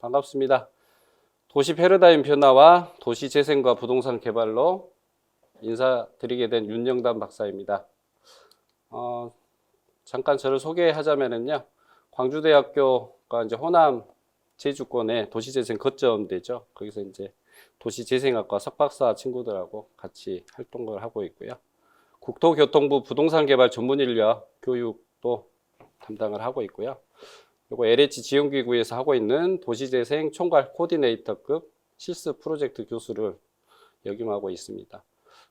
반갑습니다. 도시 패러다임 변화와 도시 재생과 부동산 개발로 인사드리게 된 윤영단 박사입니다. 잠깐 저를 소개하자면요. 광주대학교가 이제 호남 제주권의 도시재생 거점대죠. 거기서 이제 도시재생학과 석박사 친구들하고 같이 활동을 하고 있고요. 국토교통부 부동산개발 전문인력 교육도 담당을 하고 있고요. 그리고 LH 지원기구에서 하고 있는 도시재생 총괄 코디네이터급 실습 프로젝트 교수를 역임하고 있습니다.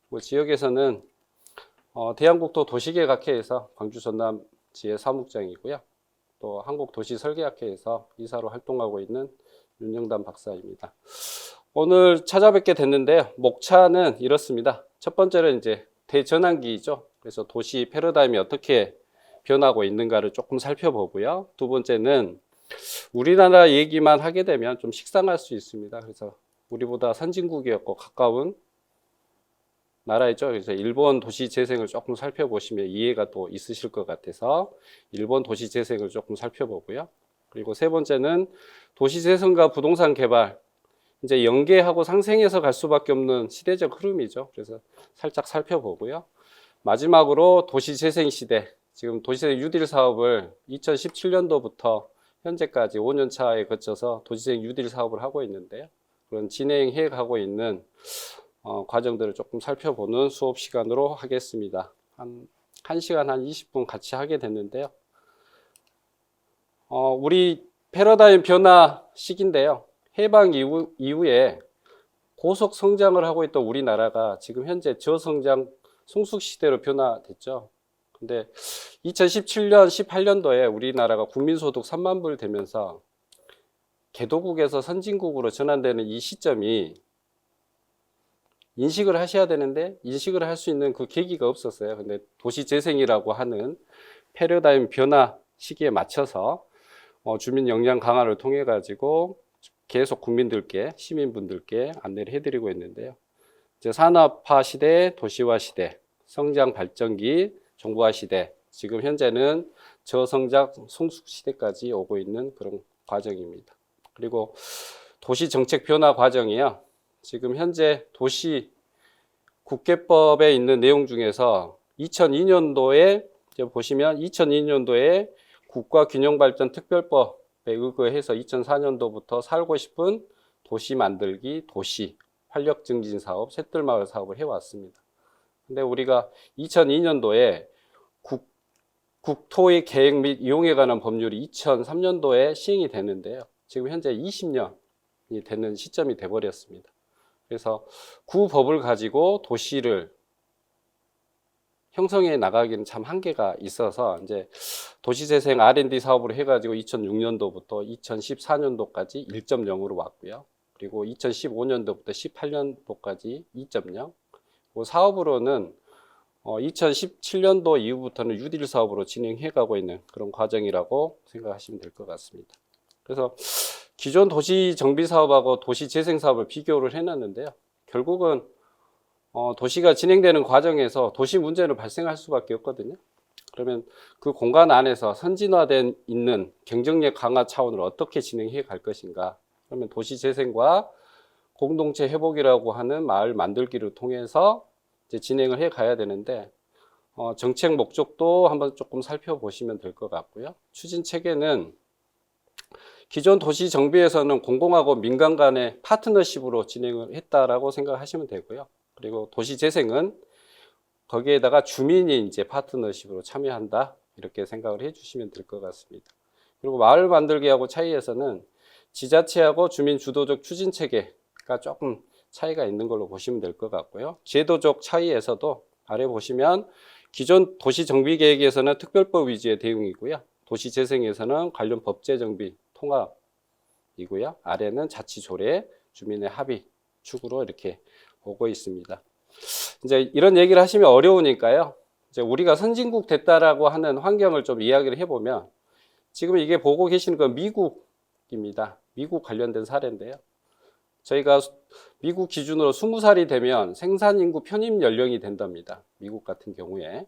그리고 지역에서는 대한국토 도시계획학회에서 광주 전남지의 사무장이고요. 또 한국도시설계학회에서 이사로 활동하고 있는 윤영단 박사입니다. 오늘 찾아뵙게 됐는데요. 목차는 이렇습니다. 첫 번째는 이제 대전환기이죠. 그래서 도시 패러다임이 어떻게 변하고 있는가를 조금 살펴보고요. 두 번째는 우리나라 얘기만 하게 되면 좀 식상할 수 있습니다. 그래서 우리보다 선진국이었고 가까운 나라이죠. 그래서 일본 도시 재생을 조금 살펴보시면 이해가 또 있으실 것 같아서 일본 도시 재생을 조금 살펴보고요. 그리고 세 번째는 도시 재생과 부동산 개발, 이제 연계하고 상생해서 갈 수밖에 없는 시대적 흐름이죠. 그래서 살짝 살펴보고요. 마지막으로 도시 재생 시대, 지금 도시재생 뉴딜 사업을 2017년도부터 현재까지 5년 차에 거쳐서 도시재생 뉴딜 사업을 하고 있는데요. 그런 진행해 가고 있는 과정들을 조금 살펴보는 수업 시간으로 하겠습니다. 한 1시간 한 20분 같이 하게 됐는데요. 우리 패러다임 변화 시기인데요. 해방 이후에 고속 성장을 하고 있던 우리나라가 지금 현재 저성장 성숙 시대로 변화됐죠. 근데 2017년, 18년도에 우리나라가 국민소득 3만 불 되면서 개도국에서 선진국으로 전환되는 이 시점이 인식을 하셔야 되는데 인식을 할 수 있는 그 계기가 없었어요. 근데 도시재생이라고 하는 패러다임 변화 시기에 맞춰서 주민 역량 강화를 통해 가지고 계속 국민들께, 시민분들께 안내를 해드리고 있는데요. 이제 산업화 시대, 도시화 시대, 성장 발전기, 정보화 시대, 지금 현재는 저성장 성숙 시대까지 오고 있는 그런 과정입니다. 그리고 도시 정책 변화 과정이요. 지금 현재 도시 국계법에 있는 내용 중에서 2002년도에 보시면 2002년도에 국가균형발전특별법에 의거해서 2004년도부터 살고 싶은 도시 만들기, 도시 활력 증진 사업, 샛들마을 사업을 해왔습니다. 근데 우리가 2002년도에 국토의 계획 및 이용에 관한 법률이 2003년도에 시행이 되는데요. 지금 현재 20년이 되는 시점이 돼버렸습니다. 그래서 구법을 가지고 도시를 형성해 나가기는 참 한계가 있어서 이제 도시재생 R&D 사업으로 해가지고 2006년도부터 2014년도까지 1.0으로 왔고요. 그리고 2015년도부터 18년도까지 2.0. 그 사업으로는 2017년도 이후부터는 뉴딜 사업으로 진행해가고 있는 그런 과정이라고 생각하시면 될 것 같습니다. 그래서 기존 도시 정비 사업하고 도시 재생 사업을 비교를 해놨는데요. 결국은 도시가 진행되는 과정에서 도시 문제는 발생할 수밖에 없거든요. 그러면 그 공간 안에서 선진화된 있는 경쟁력 강화 차원으로 어떻게 진행해 갈 것인가. 그러면 도시 재생과 공동체 회복이라고 하는 마을 만들기를 통해서 이제 진행을 해 가야 되는데 정책 목적도 한번 조금 살펴보시면 될 것 같고요. 추진 체계는 기존 도시 정비에서는 공공하고 민간 간의 파트너십으로 진행을 했다라고 생각하시면 되고요. 그리고 도시 재생은 거기에다가 주민이 이제 파트너십으로 참여한다 이렇게 생각을 해주시면 될 것 같습니다. 그리고 마을 만들기하고 차이에서는 지자체하고 주민 주도적 추진 체계가 조금 차이가 있는 걸로 보시면 될 것 같고요. 제도적 차이에서도 아래 보시면 기존 도시 정비 계획에서는 특별법 위주의 대응이고요. 도시 재생에서는 관련 법제 정비 통합이고요. 아래는 자치 조례, 주민의 합의 축으로 이렇게 오고 있습니다. 이제 이런 얘기를 하시면 어려우니까요. 이제 우리가 선진국 됐다라고 하는 환경을 좀 이야기를 해보면 지금 이게 보고 계시는 건 미국입니다. 미국 관련된 사례인데요. 저희가 미국 기준으로 20살이 되면 생산인구 편입 연령이 된답니다. 미국 같은 경우에.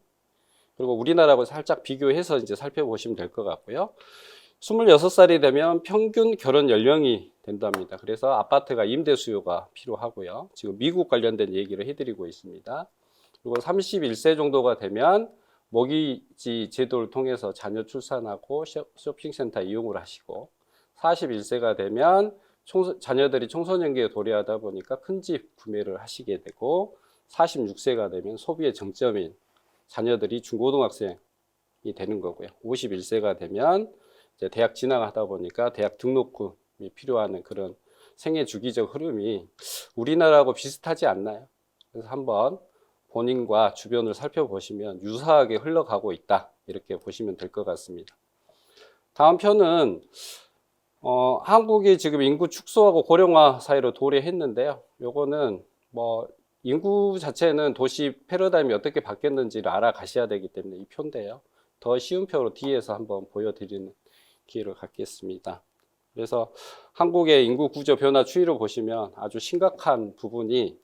그리고 우리나라하고 살짝 비교해서 이제 살펴보시면 될 것 같고요. 26살이 되면 평균 결혼 연령이 된답니다. 그래서 아파트가 임대 수요가 필요하고요. 지금 미국 관련된 얘기를 해드리고 있습니다. 그리고 31세 정도가 되면 모기지 제도를 통해서 자녀 출산하고 쇼핑센터 이용을 하시고, 41세가 되면 자녀들이 청소년기에 도래하다 보니까 큰 집 구매를 하시게 되고, 46세가 되면 소비의 정점인 자녀들이 중고등학생이 되는 거고요. 51세가 되면 이제 대학 진학하다 보니까 대학 등록금이 필요한 그런 생애 주기적 흐름이 우리나라하고 비슷하지 않나요? 그래서 한번 본인과 주변을 살펴보시면 유사하게 흘러가고 있다, 이렇게 보시면 될 것 같습니다. 다음 편은 한국이 지금 인구 축소하고 고령화 사이로 도래했는데요. 요거는 뭐 인구 자체는 도시 패러다임이 어떻게 바뀌었는지를 알아가셔야 되기 때문에 이 표인데요. 더 쉬운 표로 뒤에서 한번 보여드리는 기회를 갖겠습니다. 그래서 한국의 인구 구조 변화 추이를 보시면 아주 심각한 부분이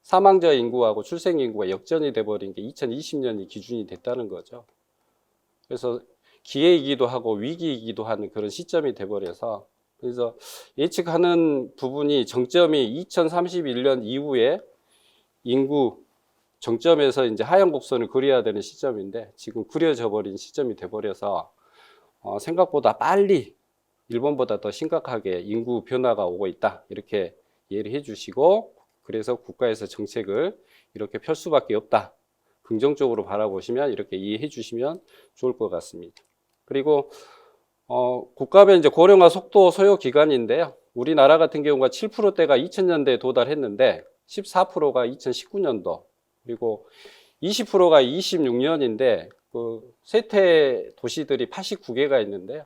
사망자 인구하고 출생 인구가 역전이 돼버린 게 2020년이 기준이 됐다는 거죠. 그래서 기회이기도 하고 위기이기도 하는 그런 시점이 돼버려서, 그래서 예측하는 부분이 정점이 2031년 이후에 인구 정점에서 이제 하향 곡선을 그려야 되는 시점인데 지금 그려져 버린 시점이 돼버려서 생각보다 빨리 일본보다 더 심각하게 인구 변화가 오고 있다, 이렇게 이해를 해주시고, 그래서 국가에서 정책을 이렇게 펼 수밖에 없다, 긍정적으로 바라보시면 이렇게 이해해 주시면 좋을 것 같습니다. 그리고 국가별 이제 고령화 속도 소요 기간인데요. 우리나라 같은 경우가 7%대가 2000년대에 도달했는데 14%가 2019년도, 그리고 20%가 26년인데 그 쇠퇴 도시들이 89개가 있는데요.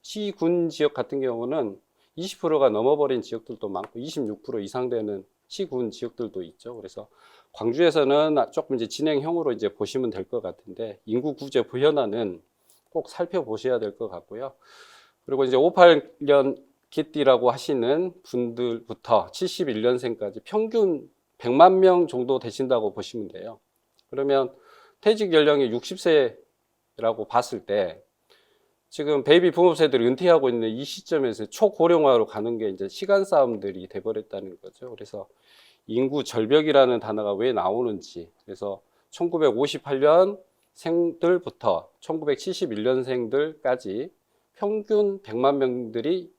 시군 지역 같은 경우는 20%가 넘어버린 지역들도 많고 26% 이상 되는 시군 지역들도 있죠. 그래서 광주에서는 조금 이제 진행형으로 이제 보시면 될 것 같은데, 인구 구조 변화는 꼭 살펴보셔야 될 것 같고요. 그리고 이제 58년 개띠라고 하시는 분들부터 71년생까지 평균 100만 명 정도 되신다고 보시면 돼요. 그러면 퇴직 연령이 60세라고 봤을 때 지금 베이비 부모 세대를 은퇴하고 있는 이 시점에서 초고령화로 가는 게 이제 시간 싸움들이 돼버렸다는 거죠. 그래서 인구 절벽이라는 단어가 왜 나오는지, 그래서 1958년 생들부터 1971년생들까지 평균 100만 명들이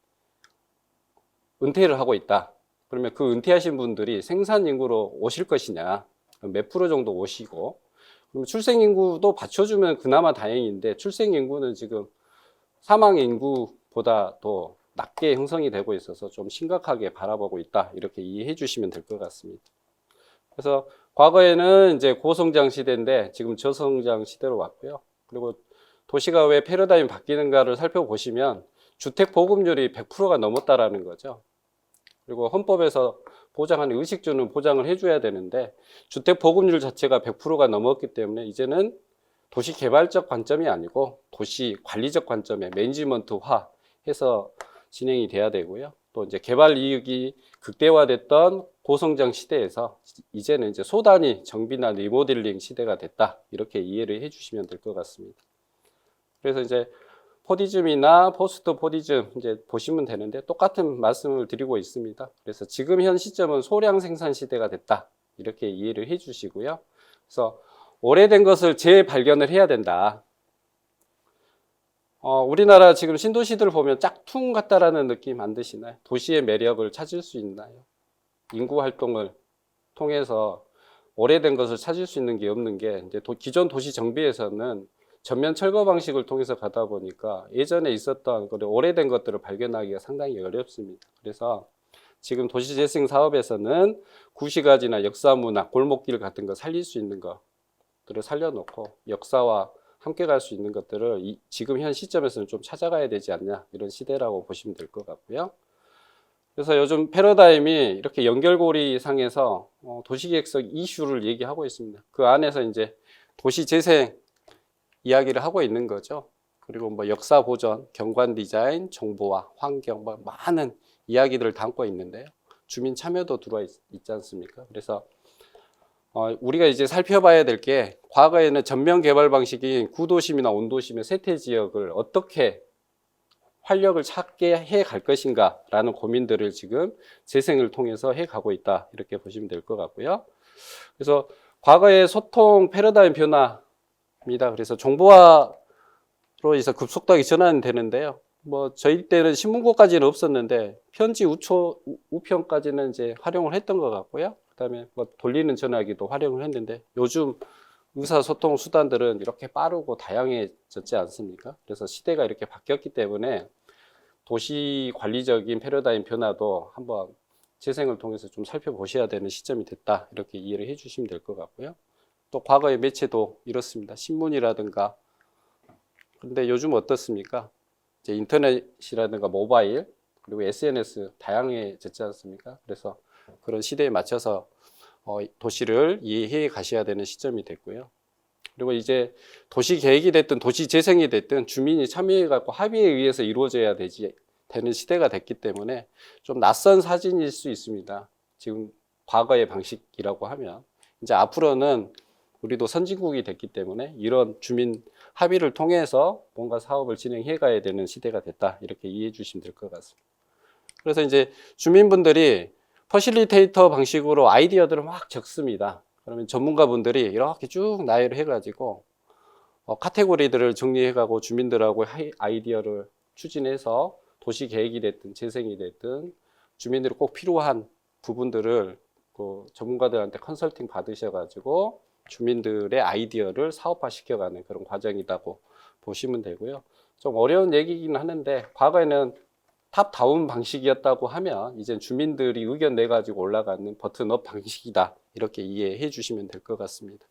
은퇴를 하고 있다. 그러면 그 은퇴하신 분들이 생산 인구로 오실 것이냐, 몇 프로 정도 오시고, 그럼 출생 인구도 받쳐주면 그나마 다행인데 출생 인구는 지금 사망 인구보다 더 낮게 형성이 되고 있어서 좀 심각하게 바라보고 있다, 이렇게 이해해 주시면 될 것 같습니다. 그래서 과거에는 이제 고성장 시대인데 지금 저성장 시대로 왔고요. 그리고 도시가 왜 패러다임이 바뀌는가를 살펴보시면 주택 보급률이 100%가 넘었다라는 거죠. 그리고 헌법에서 보장하는 의식주는 보장을 해줘야 되는데 주택 보급률 자체가 100%가 넘었기 때문에 이제는 도시 개발적 관점이 아니고 도시 관리적 관점에 매니지먼트화 해서 진행이 돼야 되고요. 또 이제 개발 이익이 극대화됐던 고성장 시대에서 이제는 이제 소단위 정비나 리모델링 시대가 됐다, 이렇게 이해를 해 주시면 될 것 같습니다. 그래서 이제 포디즘이나 포스트 포디즘 이제 보시면 되는데 똑같은 말씀을 드리고 있습니다. 그래서 지금 현 시점은 소량 생산 시대가 됐다, 이렇게 이해를 해 주시고요. 그래서 오래된 것을 재발견을 해야 된다. 우리나라 지금 신도시들 보면 짝퉁 같다라는 느낌 안 드시나요? 도시의 매력을 찾을 수 있나요? 인구 활동을 통해서 오래된 것을 찾을 수 있는 게 없는 게, 이제 기존 도시 정비에서는 전면 철거 방식을 통해서 가다 보니까 예전에 있었던 오래된 것들을 발견하기가 상당히 어렵습니다. 그래서 지금 도시재생 사업에서는 구시가지나 역사문화, 골목길 같은 거 살릴 수 있는 것들을 살려놓고 역사와 함께 갈 수 있는 것들을 지금 현 시점에서는 좀 찾아가야 되지 않냐, 이런 시대라고 보시면 될 것 같고요. 그래서 요즘 패러다임이 이렇게 연결고리 상에서 도시계획적 이슈를 얘기하고 있습니다. 그 안에서 이제 도시재생 이야기를 하고 있는 거죠. 그리고 뭐 역사 보존, 경관 디자인, 정보화, 환경, 많은 이야기들을 담고 있는데요. 주민 참여도 들어와 있지 않습니까? 그래서 우리가 이제 살펴봐야 될 게, 과거에는 전면 개발 방식인 구도심이나 온도심의 쇠퇴 지역을 어떻게 활력을 찾게 해 갈 것인가라는 고민들을 지금 재생을 통해서 해 가고 있다. 이렇게 보시면 될 것 같고요. 그래서 과거의 소통 패러다임 변화입니다. 그래서 정보화로 해서 급속도하게 전환이 되는데요. 뭐 저희 때는 신문고까지는 없었는데 편지 우편까지는 이제 활용을 했던 것 같고요. 그다음에 뭐 돌리는 전화기도 활용을 했는데 요즘 의사소통 수단들은 이렇게 빠르고 다양해졌지 않습니까? 그래서 시대가 이렇게 바뀌었기 때문에 도시 관리적인 패러다임 변화도 한번 재생을 통해서 좀 살펴보셔야 되는 시점이 됐다. 이렇게 이해를 해 주시면 될 것 같고요. 또 과거의 매체도 이렇습니다. 신문이라든가. 근데 요즘 어떻습니까? 이제 인터넷이라든가 모바일 그리고 SNS 다양해졌지 않습니까? 그래서 그런 시대에 맞춰서 도시를 이해해 가셔야 되는 시점이 됐고요. 그리고 이제 도시 계획이 됐든 도시 재생이 됐든 주민이 참여해 갖고 합의에 의해서 이루어져야 되는 시대가 됐기 때문에 좀 낯선 사진일 수 있습니다. 지금 과거의 방식이라고 하면 이제 앞으로는 우리도 선진국이 됐기 때문에 이런 주민 합의를 통해서 뭔가 사업을 진행해 가야 되는 시대가 됐다. 이렇게 이해해 주시면 될 것 같습니다. 그래서 이제 주민분들이 퍼실리테이터 방식으로 아이디어들을 막 적습니다. 그러면 전문가분들이 이렇게 쭉 나열을 해가지고 카테고리들을 정리해가고 주민들하고 아이디어를 추진해서 도시 계획이 됐든 재생이 됐든 주민들이 꼭 필요한 부분들을 그 전문가들한테 컨설팅 받으셔가지고 주민들의 아이디어를 사업화 시켜가는 그런 과정이라고 보시면 되고요. 좀 어려운 얘기긴 하는데 과거에는 탑다운 방식이었다고 하면 이제 주민들이 의견 내가지고 올라가는 버튼업 방식이다. 이렇게 이해해 주시면 될 것 같습니다.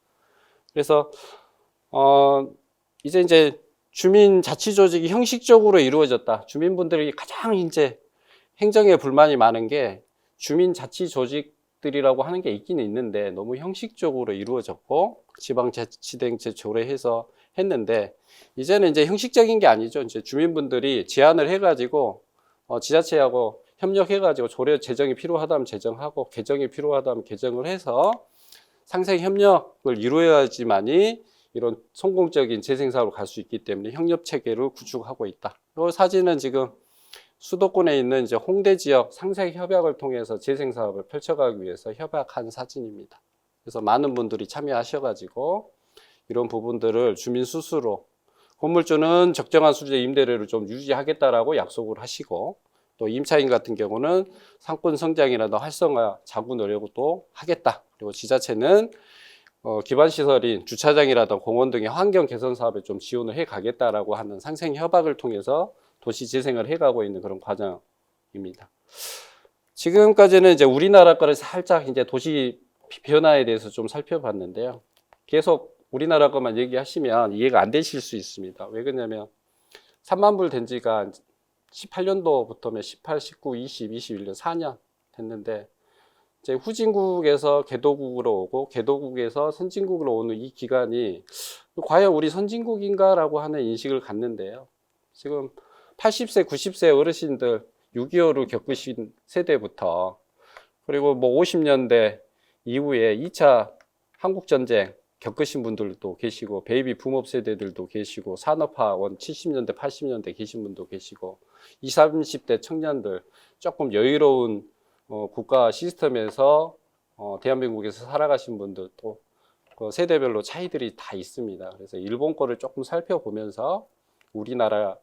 그래서 이제 주민 자치 조직이 형식적으로 이루어졌다. 주민분들이 가장 이제 행정에 불만이 많은 게 주민 자치 조직들이라고 하는 게 있기는 있는데 너무 형식적으로 이루어졌고 지방자치단체 조례해서 했는데 이제는 이제 형식적인 게 아니죠. 이제 주민분들이 제안을 해가지고 지자체하고 협력해가지고 조례 제정이 필요하다면 제정하고 개정이 필요하다면 개정을 해서 상생 협력을 이루어야지만이 이런 성공적인 재생사업으로 갈 수 있기 때문에 협력 체계를 구축하고 있다. 이 사진은 지금 수도권에 있는 이제 홍대 지역 상생 협약을 통해서 재생사업을 펼쳐가기 위해서 협약한 사진입니다. 그래서 많은 분들이 참여하셔가지고 이런 부분들을 주민 스스로 건물주는 적정한 수준의 임대료를 좀 유지하겠다라고 약속을 하시고 또 임차인 같은 경우는 상권 성장이라든가 활성화 자구 노력도 하겠다. 그리고 지자체는 기반시설인 주차장이라든가 공원 등의 환경 개선 사업에 좀 지원을 해 가겠다라고 하는 상생 협약을 통해서 도시 재생을 해 가고 있는 그런 과정입니다. 지금까지는 이제 우리나라 거를 살짝 이제 도시 변화에 대해서 좀 살펴봤는데요. 계속 우리나라 것만 얘기하시면 이해가 안 되실 수 있습니다. 왜 그러냐면 3만 불 된 지가 18년도부터면 18, 19, 20, 21년 4년 됐는데 이제 후진국에서 개도국으로 오고 개도국에서 선진국으로 오는 이 기간이 과연 우리 선진국인가라고 하는 인식을 갖는데요. 지금 80세, 90세 어르신들 6.25를 겪으신 세대부터 그리고 뭐 50년대 이후에 2차 한국전쟁 겪으신 분들도 계시고 베이비 붐업 세대들도 계시고 산업화원 70년대 80년대 계신 분도 계시고 20, 30대 청년들 조금 여유로운 국가 시스템에서 대한민국에서 살아가신 분들도 그 세대별로 차이들이 다 있습니다. 그래서 일본 거를 조금 살펴보면서 우리나라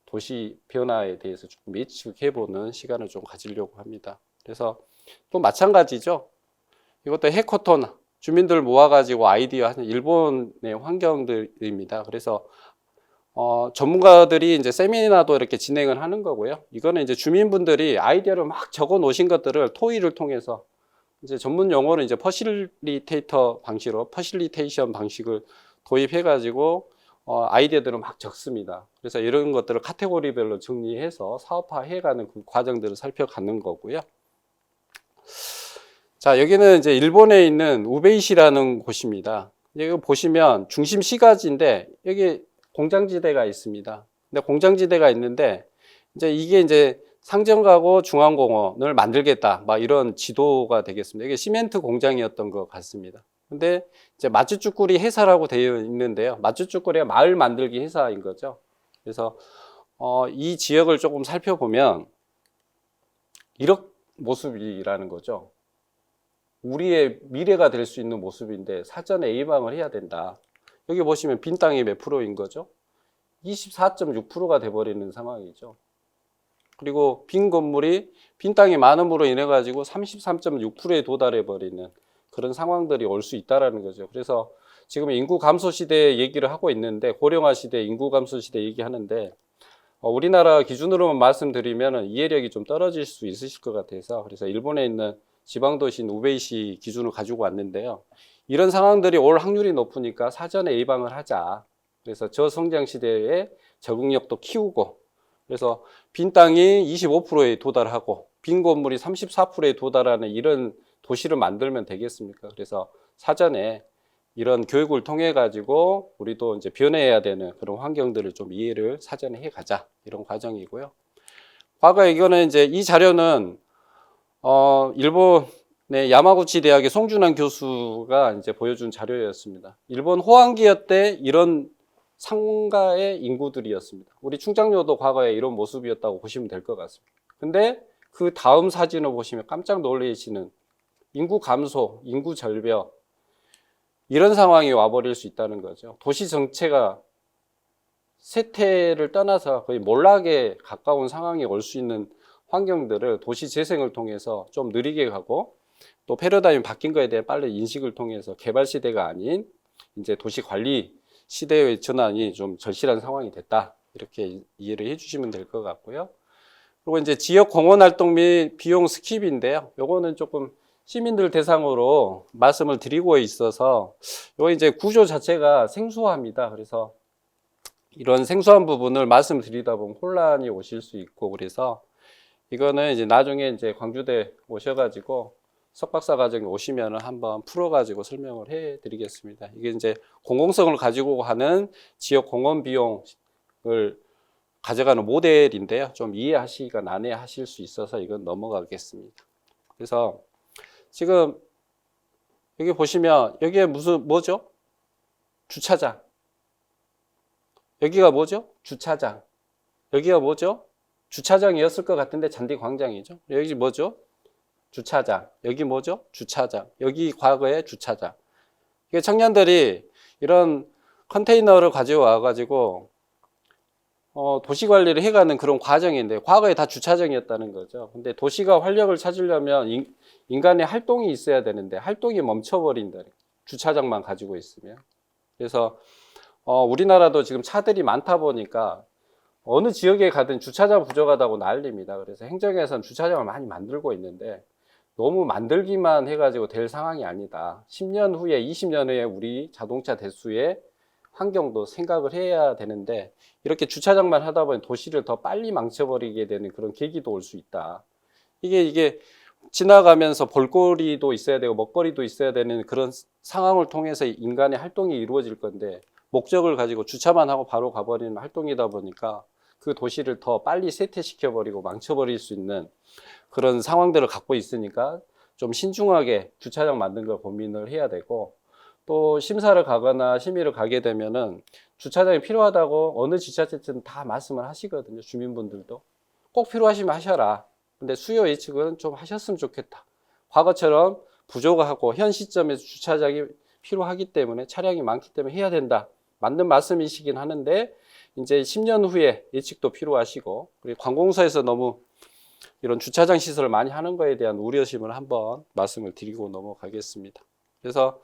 도시 변화에 대해서 조금 예측해보는 시간을 좀 가지려고 합니다. 그래서 또 마찬가지죠. 이것도 해커톤 주민들 모아가지고 아이디어 하는 일본의 환경들입니다. 그래서 전문가들이 이제 세미나도 이렇게 진행을 하는 거고요. 이거는 이제 주민분들이 아이디어를 막 적어 놓으신 것들을 토의를 통해서 이제 전문 용어는 이제 퍼실리테이터 방식으로 퍼실리테이션 방식을 도입해가지고 아이디어들을 막 적습니다. 그래서 이런 것들을 카테고리별로 정리해서 사업화해가는 그 과정들을 살펴가는 거고요. 자, 여기는 이제 일본에 있는 우베이시라는 곳입니다. 여기 보시면 중심 시가지인데 여기 공장지대가 있습니다. 근데 공장지대가 있는데 이게 이제 상정가고 중앙공원을 만들겠다. 막 이런 지도가 되겠습니다. 이게 시멘트 공장이었던 것 같습니다. 근데 이제 마츠쭈꾸리 회사라고 되어 있는데요. 마츠쭈꾸리가 마을 만들기 회사인 거죠. 그래서 이 지역을 조금 살펴보면 이런 모습이라는 거죠. 우리의 미래가 될 수 있는 모습인데 사전에 예방을 해야 된다. 여기 보시면 빈 땅이 몇 프로인 거죠? 24.6%가 돼버리는 상황이죠. 그리고 빈 건물이 빈 땅이 많음으로 인해 가지고 33.6%에 도달해 버리는 그런 상황들이 올 수 있다라는 거죠. 그래서 지금 인구 감소 시대 얘기를 하고 있는데, 고령화 시대, 인구 감소 시대 얘기하는데, 우리나라 기준으로만 말씀드리면 이해력이 좀 떨어질 수 있으실 것 같아서, 그래서 일본에 있는 지방도시인 우베이시 기준을 가지고 왔는데요. 이런 상황들이 올 확률이 높으니까 사전에 예방을 하자. 그래서 저성장 시대에 적응력도 키우고, 그래서 빈 땅이 25%에 도달하고 빈 건물이 34%에 도달하는 이런 도시를 만들면 되겠습니까? 그래서 사전에 이런 교육을 통해 가지고 우리도 이제 변해야 되는 그런 환경들을 좀 이해를 사전에 해 가자, 이런 과정이고요. 과거에 이거는 이제 이 자료는 일본의 야마구치 대학의 송준환 교수가 이제 보여준 자료였습니다. 일본 호황기어 때 이런 상가의 인구들이었습니다. 우리 충장로도 과거에 이런 모습이었다고 보시면 될 것 같습니다. 근데 그 다음 사진을 보시면 깜짝 놀라시는 인구 감소, 인구 절벽, 이런 상황이 와버릴 수 있다는 거죠. 도시 정체가 쇠퇴를 떠나서 거의 몰락에 가까운 상황이 올 수 있는 환경들을 도시 재생을 통해서 좀 느리게 가고, 또 패러다임이 바뀐 거에 대한 빠른 인식을 통해서 개발 시대가 아닌 이제 도시 관리 시대의 전환이 좀 절실한 상황이 됐다, 이렇게 이해를 해주시면 될 것 같고요. 그리고 이제 지역 공원 활동 및 비용 스킵인데요. 요거는 조금 시민들 대상으로 말씀을 드리고 있어서, 요 이제 구조 자체가 생소합니다. 그래서 이런 생소한 부분을 말씀드리다 보면 혼란이 오실 수 있고, 그래서 이거는 이제 나중에 이제 광주대 오셔가지고 석박사 과정에 오시면 한번 풀어가지고 설명을 해 드리겠습니다. 이게 이제 공공성을 가지고 하는 지역 공원 비용을 가져가는 모델인데요. 좀 이해하시기가 난해하실 수 있어서 이건 넘어가겠습니다. 그래서 지금 여기 보시면 여기에 뭐죠? 주차장. 여기가 뭐죠? 주차장. 여기가 뭐죠? 주차장이었을 것 같은데 잔디광장이죠. 여기 뭐죠? 주차장. 여기 뭐죠? 주차장. 여기 과거의 주차장. 이게 청년들이 이런 컨테이너를 가져와 가지고 도시 관리를 해가는 그런 과정인데, 과거에 다 주차장이었다는 거죠. 근데 도시가 활력을 찾으려면 인간의 활동이 있어야 되는데 활동이 멈춰버린다. 주차장만 가지고 있으면. 그래서 우리나라도 지금 차들이 많다 보니까 어느 지역에 가든 주차장 부족하다고 난립니다. 그래서 행정에서는 주차장을 많이 만들고 있는데 너무 만들기만 해가지고 될 상황이 아니다. 10년 후에, 20년 후에 우리 자동차 대수의 환경도 생각을 해야 되는데, 이렇게 주차장만 하다 보면 도시를 더 빨리 망쳐버리게 되는 그런 계기도 올 수 있다. 이게 지나가면서 볼거리도 있어야 되고 먹거리도 있어야 되는 그런 상황을 통해서 인간의 활동이 이루어질 건데, 목적을 가지고 주차만 하고 바로 가버리는 활동이다 보니까 그 도시를 더 빨리 쇠퇴시켜버리고 망쳐버릴 수 있는 그런 상황들을 갖고 있으니까 좀 신중하게 주차장 만든 걸 고민을 해야 되고, 또 심사를 가거나 심의를 가게 되면은 주차장이 필요하다고 어느 지자체든 다 말씀을 하시거든요. 주민분들도 꼭 필요하시면 하셔라. 근데 수요 예측은 좀 하셨으면 좋겠다. 과거처럼 부족하고 현 시점에서 주차장이 필요하기 때문에, 차량이 많기 때문에 해야 된다, 맞는 말씀이시긴 하는데 이제 10년 후에 예측도 필요하시고, 그리고 관공서에서 너무 이런 주차장 시설을 많이 하는 거에 대한 우려심을 한번 말씀을 드리고 넘어가겠습니다. 그래서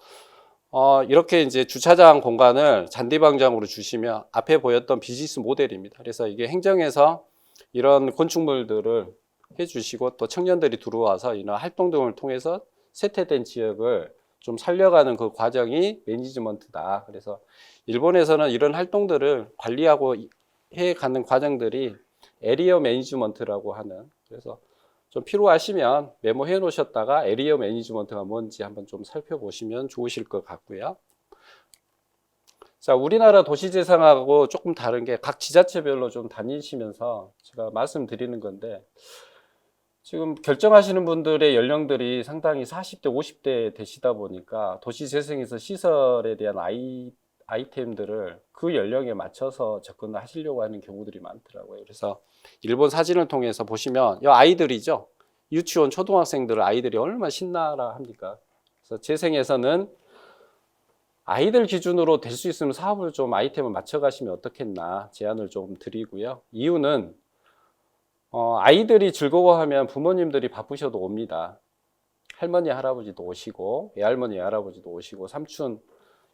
이렇게 이제 주차장 공간을 잔디광장으로 주시면 앞에 보였던 비즈니스 모델입니다. 그래서 이게 행정에서 이런 건축물들을 해주시고, 또 청년들이 들어와서 이런 활동 등을 통해서 쇠퇴된 지역을 좀 살려가는 그 과정이 매니지먼트다. 그래서 일본에서는 이런 활동들을 관리하고 해가는 과정들이 에리어 매니지먼트라고 하는, 그래서 좀 필요하시면 메모해 놓으셨다가 에리어 매니지먼트가 뭔지 한번 좀 살펴보시면 좋으실 것 같고요. 자, 우리나라 도시재생하고 조금 다른 게 각 지자체별로 좀 다니시면서 제가 말씀드리는 건데, 지금 결정하시는 분들의 연령들이 상당히 40대, 50대 되시다 보니까 도시재생에서 시설에 대한 아이템들을 그 연령에 맞춰서 접근을 하시려고 하는 경우들이 많더라고요. 그래서 일본 사진을 통해서 보시면 이 아이들이죠. 유치원 초등학생들 아이들이 얼마나 신나라 합니까? 그래서 재생에서는 아이들 기준으로 될 수 있으면 사업을 좀 아이템을 맞춰 가시면 어떻겠나 제안을 좀 드리고요. 이유는 아이들이 즐거워하면 부모님들이 바쁘셔도 옵니다. 할머니 할아버지도 오시고 외할머니 외할아버지도 오시고 삼촌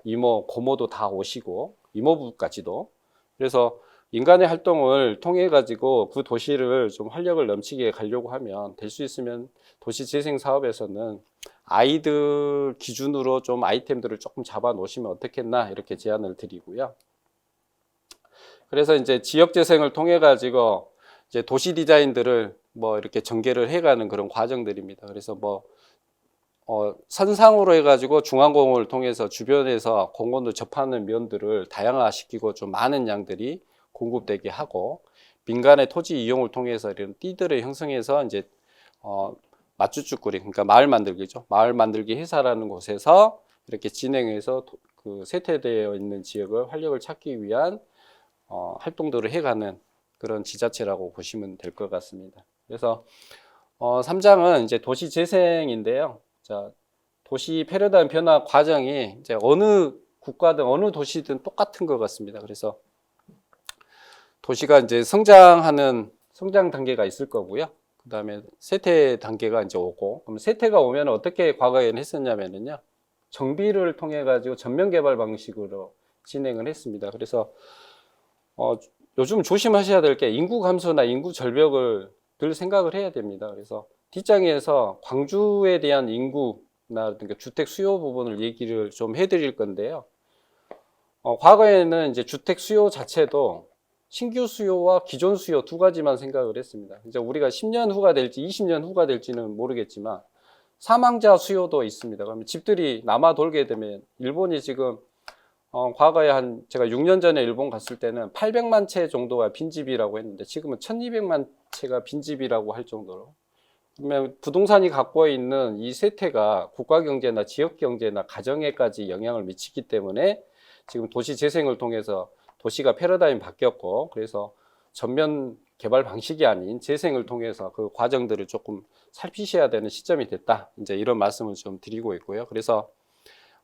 이모 고모도 다 오시고 이모부까지도. 그래서 인간의 활동을 통해 가지고 그 도시를 좀 활력을 넘치게 가려고 하면 될 수 있으면 도시 재생 사업에서는 아이들 기준으로 좀 아이템들을 조금 잡아 놓으시면 어떻겠나 이렇게 제안을 드리고요. 그래서 이제 지역 재생을 통해 가지고 이제 도시 디자인들을 뭐 이렇게 전개를 해가는 그런 과정들입니다. 그래서 뭐 선상으로 해가지고 중앙공원을 통해서 주변에서 공원을 접하는 면들을 다양화시키고 좀 많은 양들이 공급되게 하고 민간의 토지 이용을 통해서 이런 띠들을 형성해서 이제 맞주축구리 그러니까 마을 만들기죠. 마을 만들기 회사라는 곳에서 이렇게 진행해서 그 세태되어 있는 지역을 활력을 찾기 위한 활동들을 해가는 그런 지자체라고 보시면 될 것 같습니다. 그래서 3장은 이제 도시 재생인데요. 자, 도시 패러다임 변화 과정이 이제 어느 국가든 어느 도시든 똑같은 것 같습니다. 그래서 도시가 이제 성장 단계가 있을 거고요. 그 다음에 쇠퇴 단계가 이제 오고, 그럼 쇠퇴가 오면 어떻게 과거에는 했었냐면요. 정비를 통해 가지고 전면 개발 방식으로 진행을 했습니다. 그래서 요즘 조심하셔야 될 게 인구 감소나 인구 절벽을 늘 생각을 해야 됩니다. 그래서 뒷장에서 광주에 대한 인구나 주택 수요 부분을 얘기를 좀 해드릴 건데요. 과거에는 이제 주택 수요 자체도 신규 수요와 기존 수요 두 가지만 생각을 했습니다. 이제 우리가 10년 후가 될지 20년 후가 될지는 모르겠지만 사망자 수요도 있습니다. 그러면 집들이 남아 돌게 되면 일본이 지금 과거에 제가 6년 전에 일본 갔을 때는 800만 채 정도가 빈집이라고 했는데 지금은 1200만 채가 빈집이라고 할 정도로 그러면 부동산이 갖고 있는 이 세태가 국가 경제나 지역 경제나 가정에까지 영향을 미치기 때문에 지금 도시 재생을 통해서 도시가 패러다임 바뀌었고 그래서 전면 개발 방식이 아닌 재생을 통해서 그 과정들을 조금 살피셔야 되는 시점이 됐다. 이제 이런 말씀을 좀 드리고 있고요. 그래서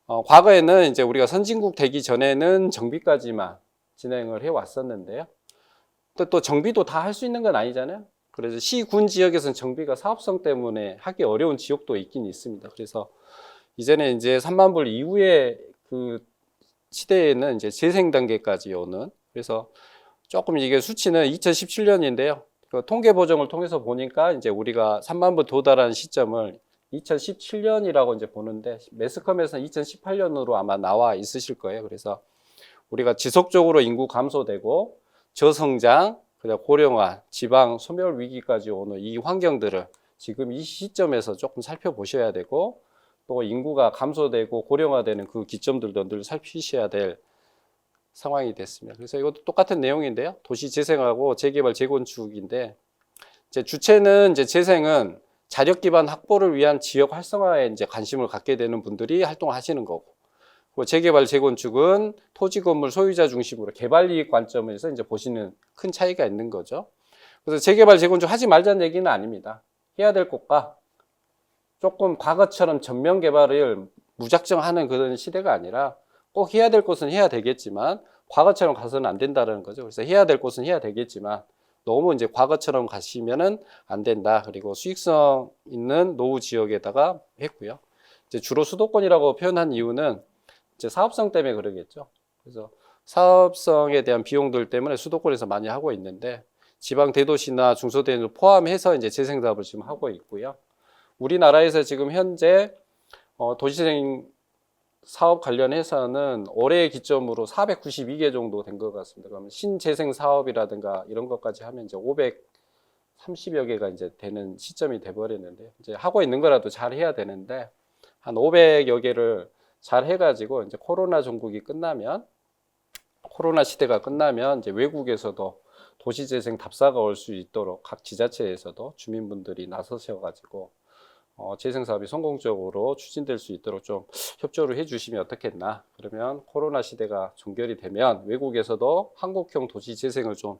과거에는 이제 우리가 선진국 되기 전에는 정비까지만 진행을 해 왔었는데요. 또 정비도 다 할 수 있는 건 아니잖아요. 그래서 시, 군 지역에서는 정비가 사업성 때문에 하기 어려운 지역도 있긴 있습니다. 그래서 이제는 이제 3만 불 이후에 그 시대에는 이제 재생 단계까지 오는 그래서 조금 이게 수치는 2017년인데요. 그 통계 보정을 통해서 보니까 이제 우리가 3만 불 도달한 시점을 2017년이라고 이제 보는데 매스컴에서는 2018년으로 아마 나와 있으실 거예요. 그래서 우리가 지속적으로 인구 감소되고 저성장, 그다음 고령화, 지방 소멸 위기까지 오는 이 환경들을 지금 이 시점에서 조금 살펴보셔야 되고 또 인구가 감소되고 고령화되는 그 기점들도 늘 살피셔야 될 상황이 됐습니다. 그래서 이것도 똑같은 내용인데요. 도시 재생하고 재개발 재건축인데 이제 주체는 이제 재생은 자력 기반 확보를 위한 지역 활성화에 이제 관심을 갖게 되는 분들이 활동하시는 거고, 그리고 재개발 재건축은 토지 건물 소유자 중심으로 개발 이익 관점에서 이제 보시는 큰 차이가 있는 거죠. 그래서 재개발 재건축 하지 말자는 얘기는 아닙니다. 해야 될 것과 조금 과거처럼 전면 개발을 무작정 하는 그런 시대가 아니라 꼭 해야 될 것은 해야 되겠지만 과거처럼 가서는 안 된다는 거죠. 그래서 해야 될 것은 해야 되겠지만 너무 이제 과거처럼 가시면은 안 된다. 그리고 수익성 있는 노후 지역에다가 했고요. 이제 주로 수도권이라고 표현한 이유는 이제 사업성 때문에 그러겠죠. 그래서 사업성에 대한 비용들 때문에 수도권에서 많이 하고 있는데 지방 대도시나 중소대도시를 포함해서 이제 재생 사업을 지금 하고 있고요. 우리나라에서 지금 현재 도시재생 사업 관련해서는 올해 기점으로 492개 정도 된 것 같습니다. 그러면 신재생 사업이라든가 이런 것까지 하면 이제 530여 개가 이제 되는 시점이 돼버렸는데 이제 하고 있는 거라도 잘 해야 되는데 한 500여 개를 잘 해가지고 이제 코로나 종국이 끝나면 코로나 시대가 끝나면 이제 외국에서도 도시재생 답사가 올 수 있도록 각 지자체에서도 주민분들이 나서셔가지고 재생 사업이 성공적으로 추진될 수 있도록 좀 협조를 해주시면 어떻겠나. 그러면 코로나 시대가 종결이 되면 외국에서도 한국형 도시 재생을 좀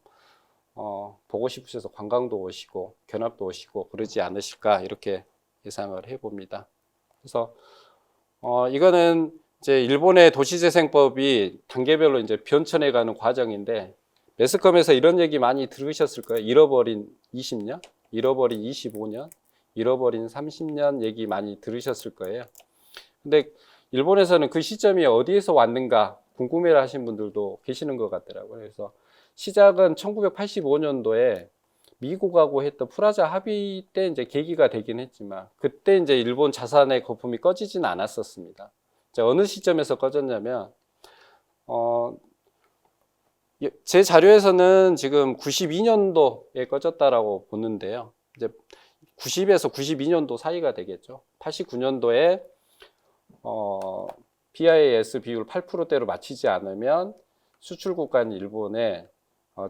보고 싶으셔서 관광도 오시고 견학도 오시고 그러지 않으실까 이렇게 예상을 해봅니다. 그래서 이거는 이제 일본의 도시재생법이 단계별로 이제 변천해가는 과정인데 매스컴에서 이런 얘기 많이 들으셨을 거예요. 잃어버린 20년, 잃어버린 25년, 잃어버린 30년 얘기 많이 들으셨을 거예요. 근데 일본에서는 그 시점이 어디에서 왔는가 궁금해 하신 분들도 계시는 것 같더라고요. 그래서 시작은 1985년도에 미국하고 했던 프라자 합의 때 이제 계기가 되긴 했지만 그때 이제 일본 자산의 거품이 꺼지진 않았었습니다. 어느 시점에서 꺼졌냐면 제 자료에서는 지금 92년도에 꺼졌다라고 보는데요. 이제 90에서 92년도 사이가 되겠죠. 89년도에 BIS 비율 8%대로 맞추지 않으면 수출국가인 일본에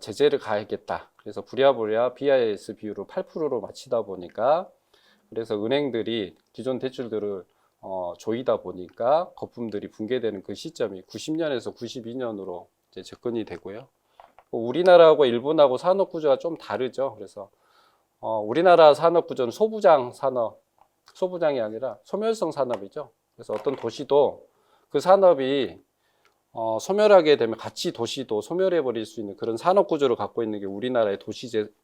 제재를 가하겠다. 그래서 부랴부랴 BIS 비율을 8%로 맞추다 보니까 그래서 은행들이 기존 대출들을 조이다 보니까 거품들이 붕괴되는 그 시점이 90년에서 92년으로 이제 접근이 되고요. 우리나라하고 일본하고 산업 구조가 좀 다르죠. 그래서 우리나라 산업 구조는 소부장 산업, 소부장이 아니라 소멸성 산업이죠. 그래서 어떤 도시도 그 산업이 소멸하게 되면 같이 도시도 소멸해 버릴 수 있는 그런 산업 구조를 갖고 있는 게 우리나라의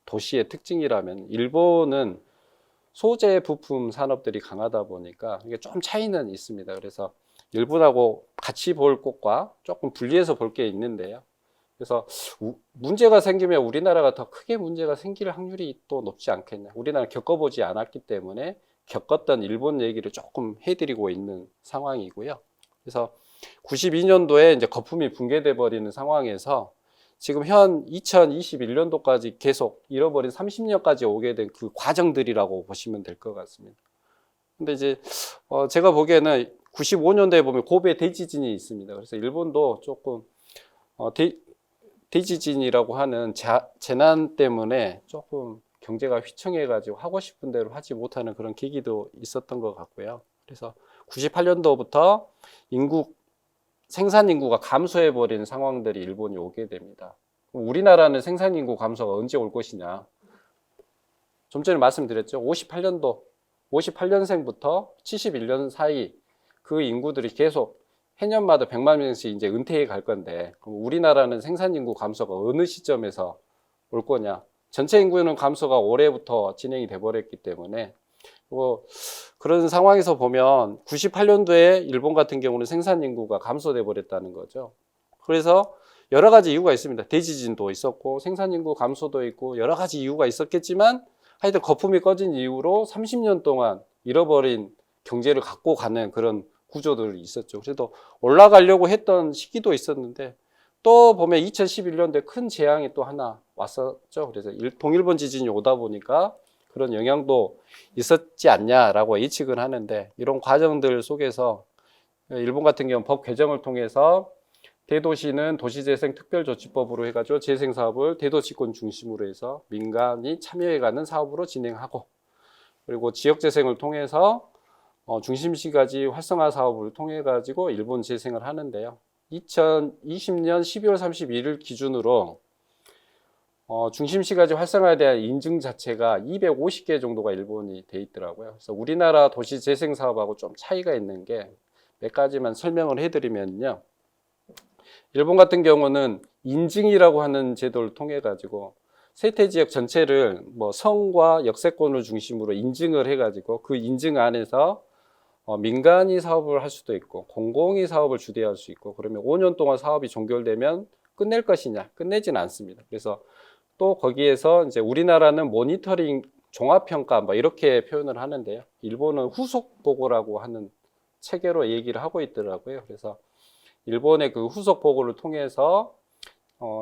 도시의 특징이라면 일본은 소재 부품 산업들이 강하다 보니까 이게 좀 차이는 있습니다. 그래서 일본하고 같이 볼 것과 조금 분리해서 볼 게 있는데요. 그래서 문제가 생기면 우리나라가 더 크게 문제가 생길 확률이 또 높지 않겠냐. 우리나라는 겪어보지 않았기 때문에 겪었던 일본 얘기를 조금 해드리고 있는 상황이고요. 그래서 92년도에 이제 거품이 붕괴돼 버리는 상황에서 지금 현 2021년도까지 계속 잃어버린 30년까지 오게 된 그 과정들이라고 보시면 될 것 같습니다. 근데 이제 제가 보기에는 95년도에 보면 고베 대지진이 있습니다. 그래서 일본도 조금 대지진이라고 하는 재난 때문에 조금 경제가 휘청해가지고 하고 싶은 대로 하지 못하는 그런 계기도 있었던 것 같고요. 그래서 98년도부터 생산 인구가 감소해 버리는 상황들이 일본이 오게 됩니다. 우리나라는 생산 인구 감소가 언제 올 것이냐? 좀 전에 말씀드렸죠. 58년생부터 71년 사이 그 인구들이 계속 해년마다 100만 명씩 이제 은퇴해 갈 건데, 그럼 우리나라는 생산 인구 감소가 어느 시점에서 올 거냐? 전체 인구는 감소가 올해부터 진행이 돼 버렸기 때문에 그런 상황에서 보면 98년도에 일본 같은 경우는 생산 인구가 감소돼 버렸다는 거죠. 그래서 여러 가지 이유가 있습니다. 대지진도 있었고 생산 인구 감소도 있고 여러 가지 이유가 있었겠지만 하여튼 거품이 꺼진 이후로 30년 동안 잃어버린 경제를 갖고 가는 그런 구조들이 있었죠. 그래도 올라가려고 했던 시기도 있었는데 또 보면 2011년도에 큰 재앙이 또 하나 왔었죠. 그래서 동일본 지진이 오다 보니까 그런 영향도 있었지 않냐라고 예측을 하는데 이런 과정들 속에서 일본 같은 경우는 법 개정을 통해서 대도시는 도시재생특별조치법으로 해가지고 재생사업을 대도시권 중심으로 해서 민간이 참여해가는 사업으로 진행하고 그리고 지역재생을 통해서 중심시가지 활성화 사업을 통해가지고 일본 재생을 하는데요. 2020년 12월 31일 기준으로 중심시가지 활성화에 대한 인증 자체가 250개 정도가 일본이 돼 있더라고요. 그래서 우리나라 도시 재생 사업하고 좀 차이가 있는 게 몇 가지만 설명을 해드리면요. 일본 같은 경우는 인증이라고 하는 제도를 통해 가지고 세태 지역 전체를 뭐 성과 역세권을 중심으로 인증을 해 가지고 그 인증 안에서 민간이 사업을 할 수도 있고 공공이 사업을 주도할 수 있고 그러면 5년 동안 사업이 종결되면 끝낼 것이냐? 끝내지는 않습니다. 그래서 또 거기에서 이제 우리나라는 모니터링 종합평가 뭐 이렇게 표현을 하는데요. 일본은 후속 보고라고 하는 체계로 얘기를 하고 있더라고요. 그래서 일본의 그 후속 보고를 통해서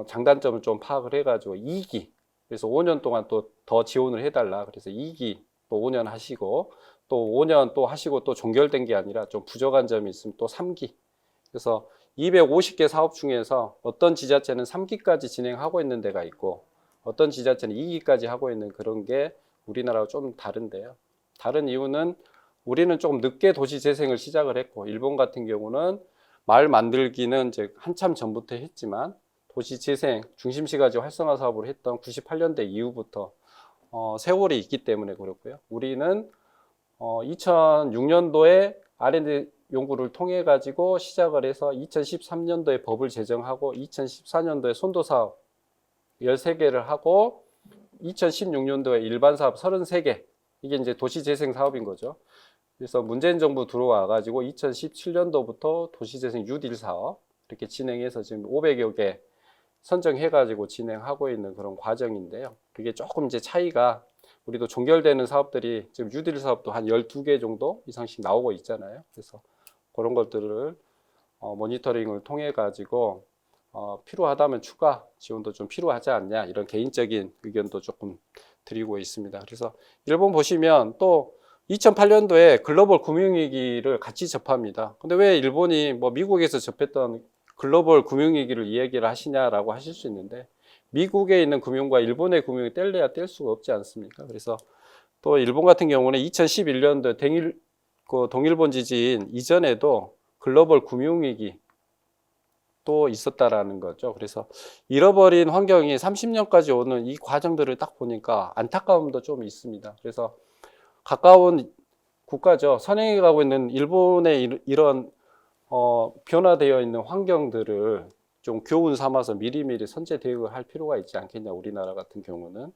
장단점을 좀 파악을 해가지고 2기 그래서 5년 동안 또 더 지원을 해달라. 그래서 2기 또 5년 하시고 또 5년 또 하시고 또 종결된 게 아니라 좀 부족한 점이 있으면 또 3기. 그래서 250개 사업 중에서 어떤 지자체는 3기까지 진행하고 있는 데가 있고 어떤 지자체는 2기까지 하고 있는 그런 게 우리나라와 좀 다른데요. 다른 이유는 우리는 조금 늦게 도시 재생을 시작을 했고, 일본 같은 경우는 마을 만들기는 이제 한참 전부터 했지만, 도시 재생, 중심시가지 활성화 사업을 했던 98년대 이후부터 세월이 있기 때문에 그렇고요. 우리는 2006년도에 R&D 연구를 통해 가지고 시작을 해서 2013년도에 법을 제정하고 2014년도에 선도사업 13개를 하고 2016년도에 일반 사업 33개, 이게 이제 도시재생 사업인 거죠. 그래서 문재인 정부 들어와 가지고 2017년도부터 도시재생 뉴딜 사업 이렇게 진행해서 지금 500여 개 선정해 가지고 진행하고 있는 그런 과정인데요. 그게 조금 이제 차이가, 우리도 종결되는 사업들이 지금 뉴딜 사업도 한 12개 정도 이상씩 나오고 있잖아요. 그래서 그런 것들을 모니터링을 통해 가지고 필요하다면 추가 지원도 좀 필요하지 않냐, 이런 개인적인 의견도 조금 드리고 있습니다. 그래서 일본 보시면 또 2008년도에 글로벌 금융위기를 같이 접합니다. 근데 왜 일본이 뭐 미국에서 접했던 글로벌 금융위기를 이야기를 하시냐라고 하실 수 있는데, 미국에 있는 금융과 일본의 금융이 뗄래야 뗄 수가 없지 않습니까? 그래서 또 일본 같은 경우는 2011년도 동일본 지진 이전에도 글로벌 금융위기 또 있었다라는 거죠. 그래서 잃어버린 환경이 30년까지 오는 이 과정들을 딱 보니까 안타까움도 좀 있습니다. 그래서 가까운 국가죠. 선행해 가고 있는 일본의 이런 변화되어 있는 환경들을 좀 교훈 삼아서 미리미리 선제 대응을 할 필요가 있지 않겠냐, 우리나라 같은 경우는.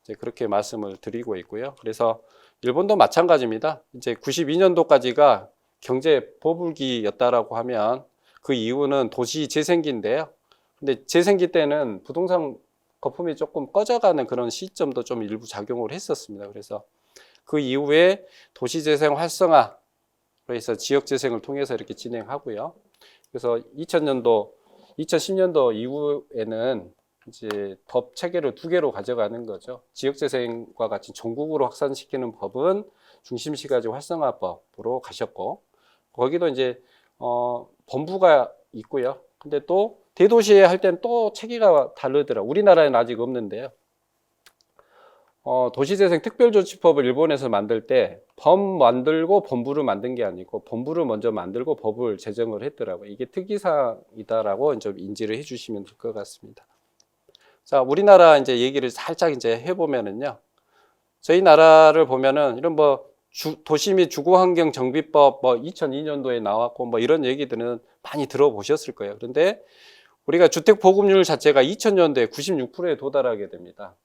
이제 그렇게 말씀을 드리고 있고요. 그래서 일본도 마찬가지입니다. 이제 92년도까지가 경제 버블기였다라고 하면 그 이유는 도시 재생기인데요. 근데 재생기 때는 부동산 거품이 조금 꺼져가는 그런 시점도 좀 일부 작용을 했었습니다. 그래서 그 이후에 도시 재생 활성화, 그래서 지역 재생을 통해서 이렇게 진행하고요. 그래서 2010년도 이후에는 이제 법 체계를 2개로 가져가는 거죠. 지역 재생과 같이 전국으로 확산시키는 법은 중심시가지 활성화법으로 가셨고, 거기도 이제 본부가 있고요. 근데 또 대도시에 할 때는 또 체계가 다르더라. 우리나라에는 아직 없는데요. 도시재생 특별조치법을 일본에서 만들 때 법 만들고 본부를 만든 게 아니고 본부를 먼저 만들고 법을 제정을 했더라고요. 이게 특이사항이다라고 좀 인지를 해주시면 될 것 같습니다. 자, 우리나라 이제 얘기를 살짝 이제 해보면은요. 저희 나라를 보면은 이런 뭐 도시 및 주거환경 정비법 뭐 2002년도에 나왔고 뭐 이런 얘기들은 많이 들어보셨을 거예요. 그런데 우리가 주택 보급률 자체가 2000년도에 96%에 도달하게 됩니다.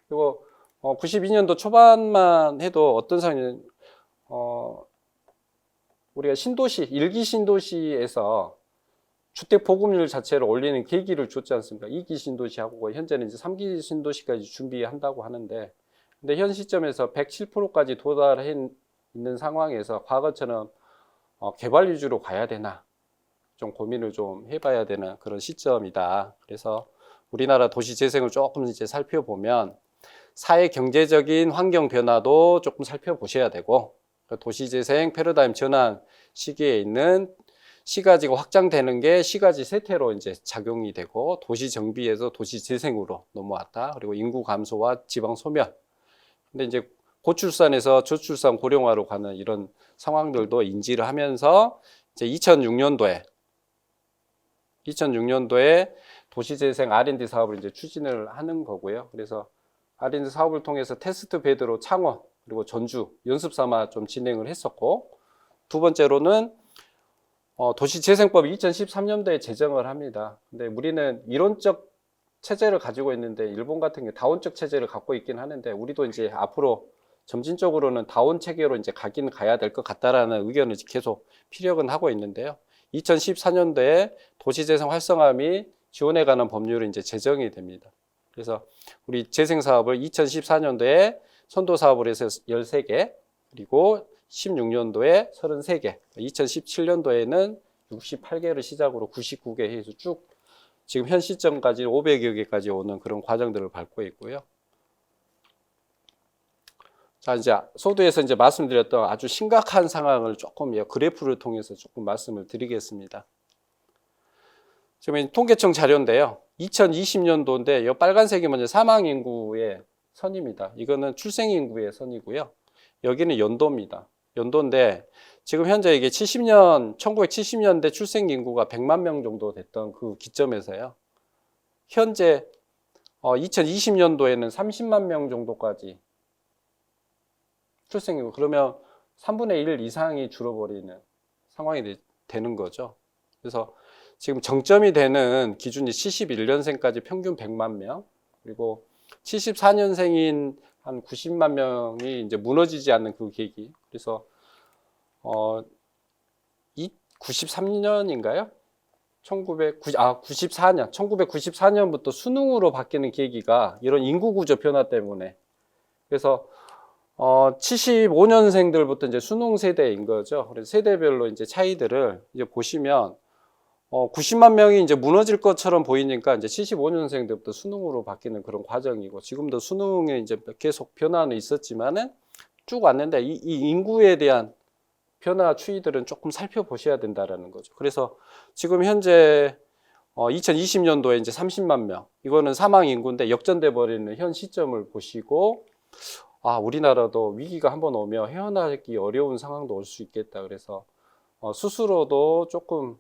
그리고 92년도 초반만 해도 어떤 상황이 우리가 신도시, 1기 신도시에서 주택 보급률 자체를 올리는 계기를 줬지 않습니까? 2기 신도시하고 현재는 이제 3기 신도시까지 준비한다고 하는데, 근데 현 시점에서 107%까지 도달해 있는 상황에서 과거처럼 개발 위주로 가야 되나 좀 고민을 좀 해봐야 되는 그런 시점이다. 그래서 우리나라 도시 재생을 조금 이제 살펴보면 사회 경제적인 환경 변화도 조금 살펴보셔야 되고, 도시 재생 패러다임 전환 시기에 있는 시가지가 확장되는 게 시가지 세태로 이제 작용이 되고, 도시 정비에서 도시 재생으로 넘어왔다. 그리고 인구 감소와 지방 소멸. 근데 이제 고출산에서 저출산 고령화로 가는 이런 상황들도 인지를 하면서 이제 2006년도에 도시재생 R&D 사업을 이제 추진을 하는 거고요. 그래서 R&D 사업을 통해서 테스트 베드로 창원 그리고 전주 연습 삼아 좀 진행을 했었고, 두 번째로는 도시재생법이 2013년도에 제정을 합니다. 근데 우리는 이론적 체제를 가지고 있는데 일본 같은 게 다원적 체제를 갖고 있긴 하는데, 우리도 이제 앞으로 점진적으로는 다원 체계로 이제 가야 될 것 같다라는 의견을 계속 피력은 하고 있는데요. 2014년도에 도시재생 활성화 및 지원해가는 법률이 이제 제정이 됩니다. 그래서 우리 재생 사업을 2014년도에 선도 사업을 해서 13개, 그리고 16년도에 33개, 2017년도에는 68개를 시작으로 99개 해서 쭉 지금 현 시점까지 500여 개까지 오는 그런 과정들을 밟고 있고요. 자, 이제 소두에서 이제 말씀드렸던 아주 심각한 상황을 조금 그래프를 통해서 조금 말씀을 드리겠습니다. 지금 통계청 자료인데요. 2020년도인데 이 빨간색이 먼저 사망 인구의 선입니다. 이거는 출생 인구의 선이고요. 여기는 연도입니다. 연도인데 지금 현재 이게 1970년대 출생 인구가 100만 명 정도 됐던 그 기점에서요. 현재 2020년도에는 30만 명 정도까지 출생 인구, 그러면 3분의 1 이상이 줄어버리는 상황이 되는 거죠. 그래서 지금 정점이 되는 기준이 71년생까지 평균 100만 명, 그리고 74년생인 한 90만 명이 이제 무너지지 않는 그 계기. 그래서 93년인가요? 1994년부터 수능으로 바뀌는 계기가 이런 인구 구조 변화 때문에. 그래서 75년생들부터 이제 수능 세대인 거죠. 그래서 세대별로 이제 차이들을 이제 보시면 90만 명이 이제 무너질 것처럼 보이니까 이제 75년생들부터 수능으로 바뀌는 그런 과정이고, 지금도 수능에 이제 계속 변화는 있었지만은 쭉 왔는데 이 인구에 대한 변화 추이들은 조금 살펴보셔야 된다라는 거죠. 그래서 지금 현재 2020년도에 이제 30만 명, 이거는 사망 인구인데 역전돼 버리는 현 시점을 보시고, 우리나라도 위기가 한번 오면 헤어나기 어려운 상황도 올 수 있겠다. 그래서 스스로도 조금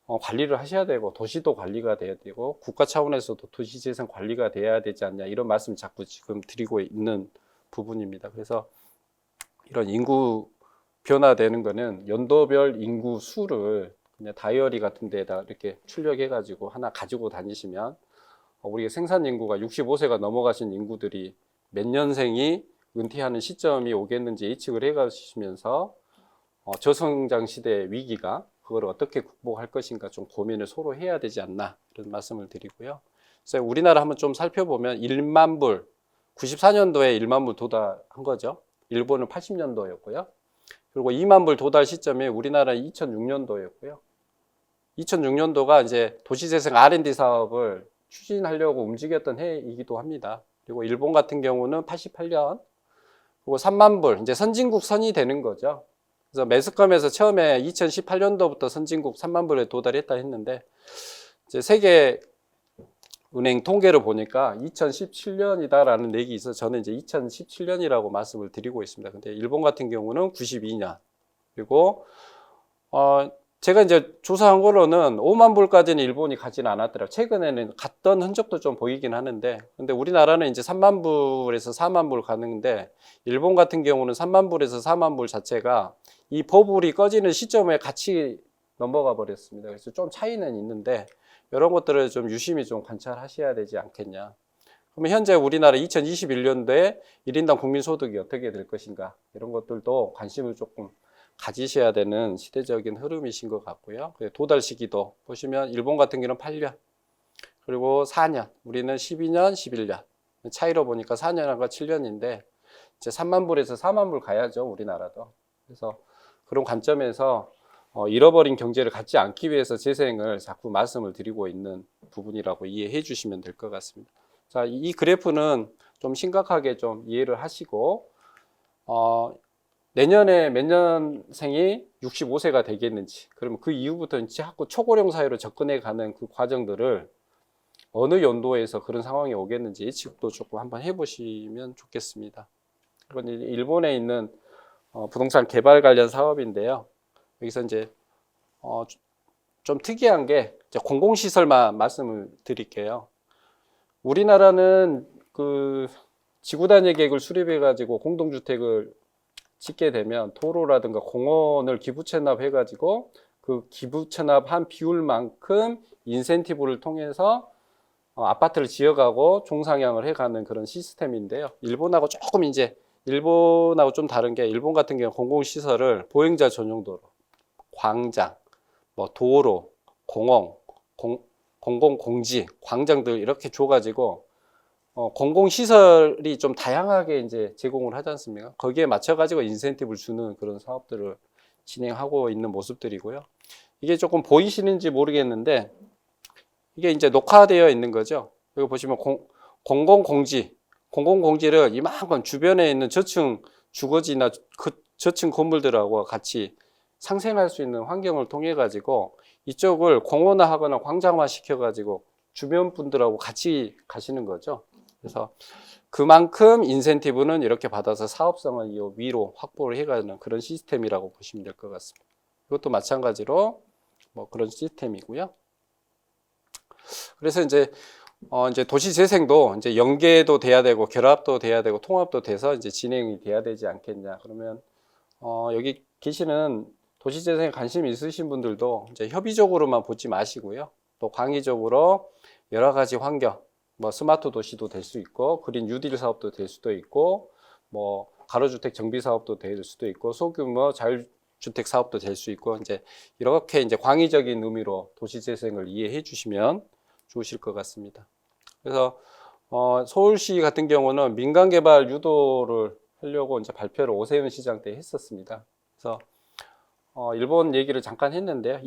관리를 하셔야 되고, 도시도 관리가 돼야 되고, 국가 차원에서도 도시재생 관리가 돼야 되지 않냐, 이런 말씀 자꾸 지금 드리고 있는 부분입니다. 그래서 이런 인구 변화되는 거는 연도별 인구 수를 그냥 다이어리 같은 데다 이렇게 출력해 가지고 하나 가지고 다니시면, 우리가 생산 인구가 65세가 넘어가신 인구들이 몇 년생이 은퇴하는 시점이 오겠는지 예측을 해 가시면서 저성장 시대의 위기가 그걸 어떻게 극복할 것인가 좀 고민을 서로 해야 되지 않나, 이런 말씀을 드리고요. 그래서 우리나라 한번 좀 살펴보면 1만 불, 94년도에 1만 불 도달한 거죠. 일본은 80년도였고요. 그리고 2만 불 도달 시점이 우리나라는 2006년도였고요. 2006년도가 이제 도시재생 R&D 사업을 추진하려고 움직였던 해이기도 합니다. 그리고 일본 같은 경우는 88년, 그리고 3만 불, 이제 선진국 선이 되는 거죠. 그래서 매스컴에서 처음에 2018년도부터 선진국 3만 불에 도달했다 했는데, 이제 세계 은행 통계를 보니까 2017년이다라는 얘기 있어서 저는 이제 2017년이라고 말씀을 드리고 있습니다. 근데 일본 같은 경우는 92년. 그리고 제가 이제 조사한 거로는 5만 불까지는 일본이 가지는 않았더라고요. 최근에는 갔던 흔적도 좀 보이긴 하는데, 근데 우리나라는 이제 3만 불에서 4만 불 가는데, 일본 같은 경우는 3만 불에서 4만 불 자체가 이 버블이 꺼지는 시점에 같이 넘어가 버렸습니다. 그래서 좀 차이는 있는데, 이런 것들을 좀 유심히 좀 관찰하셔야 되지 않겠냐. 그러면 현재 우리나라 2021년도에 1인당 국민소득이 어떻게 될 것인가, 이런 것들도 관심을 조금 가지셔야 되는 시대적인 흐름이신 것 같고요. 도달 시기도 보시면 일본 같은 경우는 8년, 그리고 4년, 우리는 12년, 11년. 차이로 보니까 4년과 7년인데 이제 3만 불에서 4만 불 가야죠, 우리나라도. 그래서 그런 관점에서 잃어버린 경제를 갖지 않기 위해서 재생을 자꾸 말씀을 드리고 있는 부분이라고 이해해 주시면 될 것 같습니다. 자, 이 그래프는 좀 심각하게 좀 이해를 하시고, 내년에 몇 년생이 65세가 되겠는지, 그러면 그 이후부터 자꾸 초고령 사회로 접근해 가는 그 과정들을 어느 연도에서 그런 상황이 오겠는지 예측도 조금 한번 해보시면 좋겠습니다. 이건 일본에 있는 부동산 개발 관련 사업인데요. 여기서 이제 좀 특이한 게 이제 공공시설만 말씀을 드릴게요. 우리나라는 그 지구단위 계획을 수립해 가지고 공동주택을 짓게 되면 도로라든가 공원을 기부 체납해 가지고 그 기부 체납한 비율만큼 인센티브를 통해서 아파트를 지어가고 종상향을 해가는 그런 시스템인데요. 일본하고 좀 다른 게, 일본 같은 경우 공공시설을 보행자 전용도로, 광장, 도로, 공원, 공공공지, 광장들 이렇게 줘가지고 공공시설이 좀 다양하게 이제 제공을 하지 않습니까? 거기에 맞춰가지고 인센티브를 주는 그런 사업들을 진행하고 있는 모습들이고요. 이게 조금 보이시는지 모르겠는데, 이게 이제 녹화되어 있는 거죠. 여기 보시면 공공공지를 이만큼 주변에 있는 저층 주거지나 저층 건물들하고 같이 상생할 수 있는 환경을 통해 가지고 이쪽을 공원화하거나 광장화 시켜 가지고 주변 분들하고 같이 가시는 거죠. 그래서 그만큼 인센티브는 이렇게 받아서 사업성을 이 위로 확보를 해가는 그런 시스템이라고 보시면 될 것 같습니다. 이것도 마찬가지로 뭐 그런 시스템이고요. 그래서 이제 도시 재생도 이제 연계도 돼야 되고 결합도 돼야 되고 통합도 돼서 이제 진행이 돼야 되지 않겠냐. 그러면 여기 계시는 도시 재생에 관심 있으신 분들도 이제 협의적으로만 보지 마시고요. 또 광의적으로 여러 가지 환경, 뭐 스마트 도시도 될 수 있고 그린 뉴딜 사업도 될 수도 있고 뭐 가로주택 정비 사업도 될 수도 있고 소규모 자율주택 사업도 될 수 있고 이제 이렇게 이제 광의적인 의미로 도시 재생을 이해해 주시면 좋으실 것 같습니다. 그래서 서울시 같은 경우는 민간 개발 유도를 하려고 이제 발표를 오세훈 시장 때 했었습니다. 그래서 일본 얘기를 잠깐 했는데요.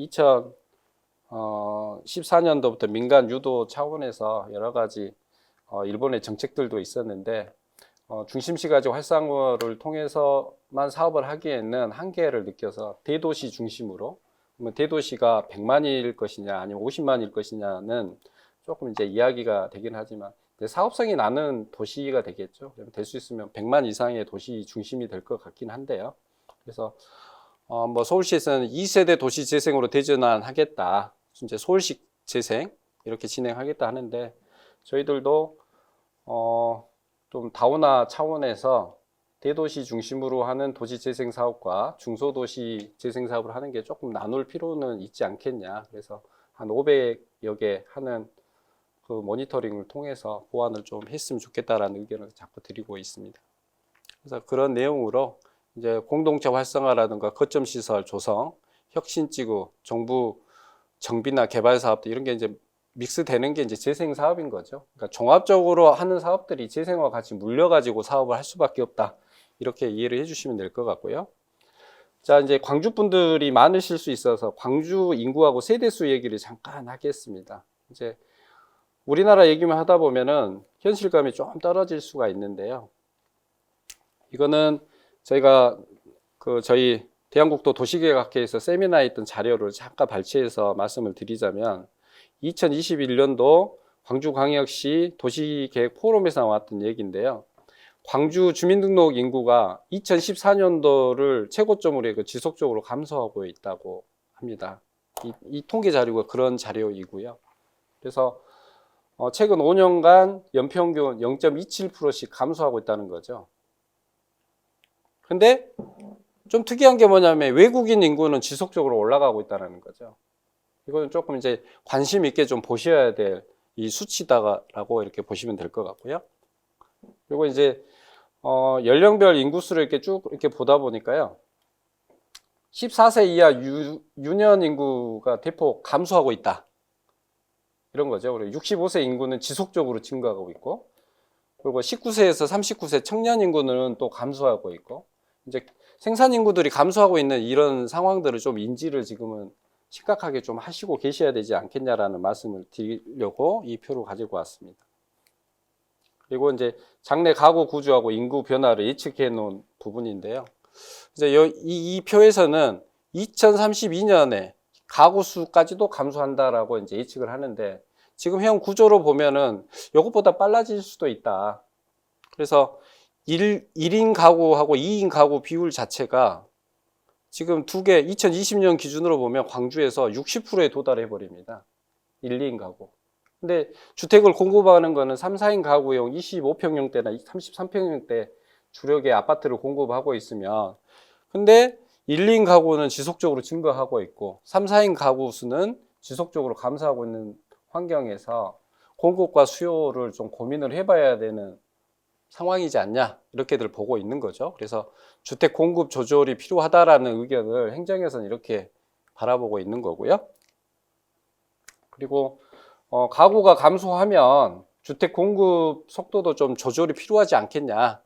2014년도부터 민간 유도 차원에서 여러 가지 일본의 정책들도 있었는데 중심시 가지고 활성화를 통해서만 사업을 하기에는 한계를 느껴서 대도시 중심으로, 그러면 대도시가 100만일 것이냐 아니면 50만일 것이냐는 조금 이제 이야기가 되긴 하지만 사업성이 나는 도시가 되겠죠. 될 수 있으면 100만 이상의 도시 중심이 될 것 같긴 한데요. 그래서 뭐 서울시에서는 2세대 도시 재생으로 대전환하겠다. 이제 서울식 재생 이렇게 진행하겠다 하는데 저희들도 좀 다원화 차원에서 대도시 중심으로 하는 도시 재생 사업과 중소도시 재생 사업을 하는 게 조금 나눌 필요는 있지 않겠냐. 그래서 한 500여 개 하는 그 모니터링을 통해서 보완을 좀 했으면 좋겠다라는 의견을 자꾸 드리고 있습니다. 그래서 그런 내용으로 이제 공동체 활성화라든가 거점 시설 조성, 혁신지구, 정부 정비나 개발 사업들 이런 게 이제 믹스되는 게 이제 재생 사업인 거죠. 그러니까 종합적으로 하는 사업들이 재생과 같이 물려가지고 사업을 할 수밖에 없다. 이렇게 이해를 해주시면 될 것 같고요. 자, 이제 광주 분들이 많으실 수 있어서 광주 인구하고 세대수 얘기를 잠깐 하겠습니다. 이제 우리나라 얘기만 하다 보면은 현실감이 좀 떨어질 수가 있는데요. 이거는 저희가 저희 대한국도 도시계획학회에서 세미나에 있던 자료를 잠깐 발췌해서 말씀을 드리자면 2021년도 광주광역시 도시계획 포럼에서 나왔던 얘기인데요. 광주 주민등록 인구가 2014년도를 최고점으로 지속적으로 감소하고 있다고 합니다. 이 통계 자료가 그런 자료이고요. 그래서 최근 5년간 연평균 0.27%씩 감소하고 있다는 거죠. 근데 좀 특이한 게 뭐냐면 외국인 인구는 지속적으로 올라가고 있다는 거죠. 이거는 조금 이제 관심 있게 좀 보셔야 될 이 수치다라고 이렇게 보시면 될 것 같고요. 그리고 이제 연령별 인구수를 이렇게 쭉 이렇게 보다 보니까요. 14세 이하 유년 인구가 대폭 감소하고 있다. 이런 거죠. 그리고 65세 인구는 지속적으로 증가하고 있고, 그리고 19세에서 39세 청년 인구는 또 감소하고 있고, 이제 생산 인구들이 감소하고 있는 이런 상황들을 좀 인지를 지금은 심각하게 좀 하시고 계셔야 되지 않겠냐라는 말씀을 드리려고 이 표를 가지고 왔습니다. 그리고 이제 장래 가구 구조하고 인구 변화를 예측해 놓은 부분인데요. 이제 이 표에서는 2032년에 가구 수까지도 감소한다라고 이제 예측을 하는데 지금 현 구조로 보면은 이것보다 빨라질 수도 있다. 그래서 1인 가구하고 2인 가구 비율 자체가 지금 2020년 기준으로 보면 광주에서 60%에 도달해 버립니다. 1, 2인 가구. 근데 주택을 공급하는 거는 3, 4인 가구용 25평형대나 33평형대 주력의 아파트를 공급하고 있으면 근데 1, 2인 가구는 지속적으로 증가하고 있고 3, 4인 가구 수는 지속적으로 감소하고 있는 환경에서 공급과 수요를 좀 고민을 해봐야 되는 상황이지 않냐 이렇게들 보고 있는 거죠. 그래서 주택 공급 조절이 필요하다라는 의견을 행정에서는 이렇게 바라보고 있는 거고요. 그리고 가구가 감소하면 주택 공급 속도도 좀 조절이 필요하지 않겠냐.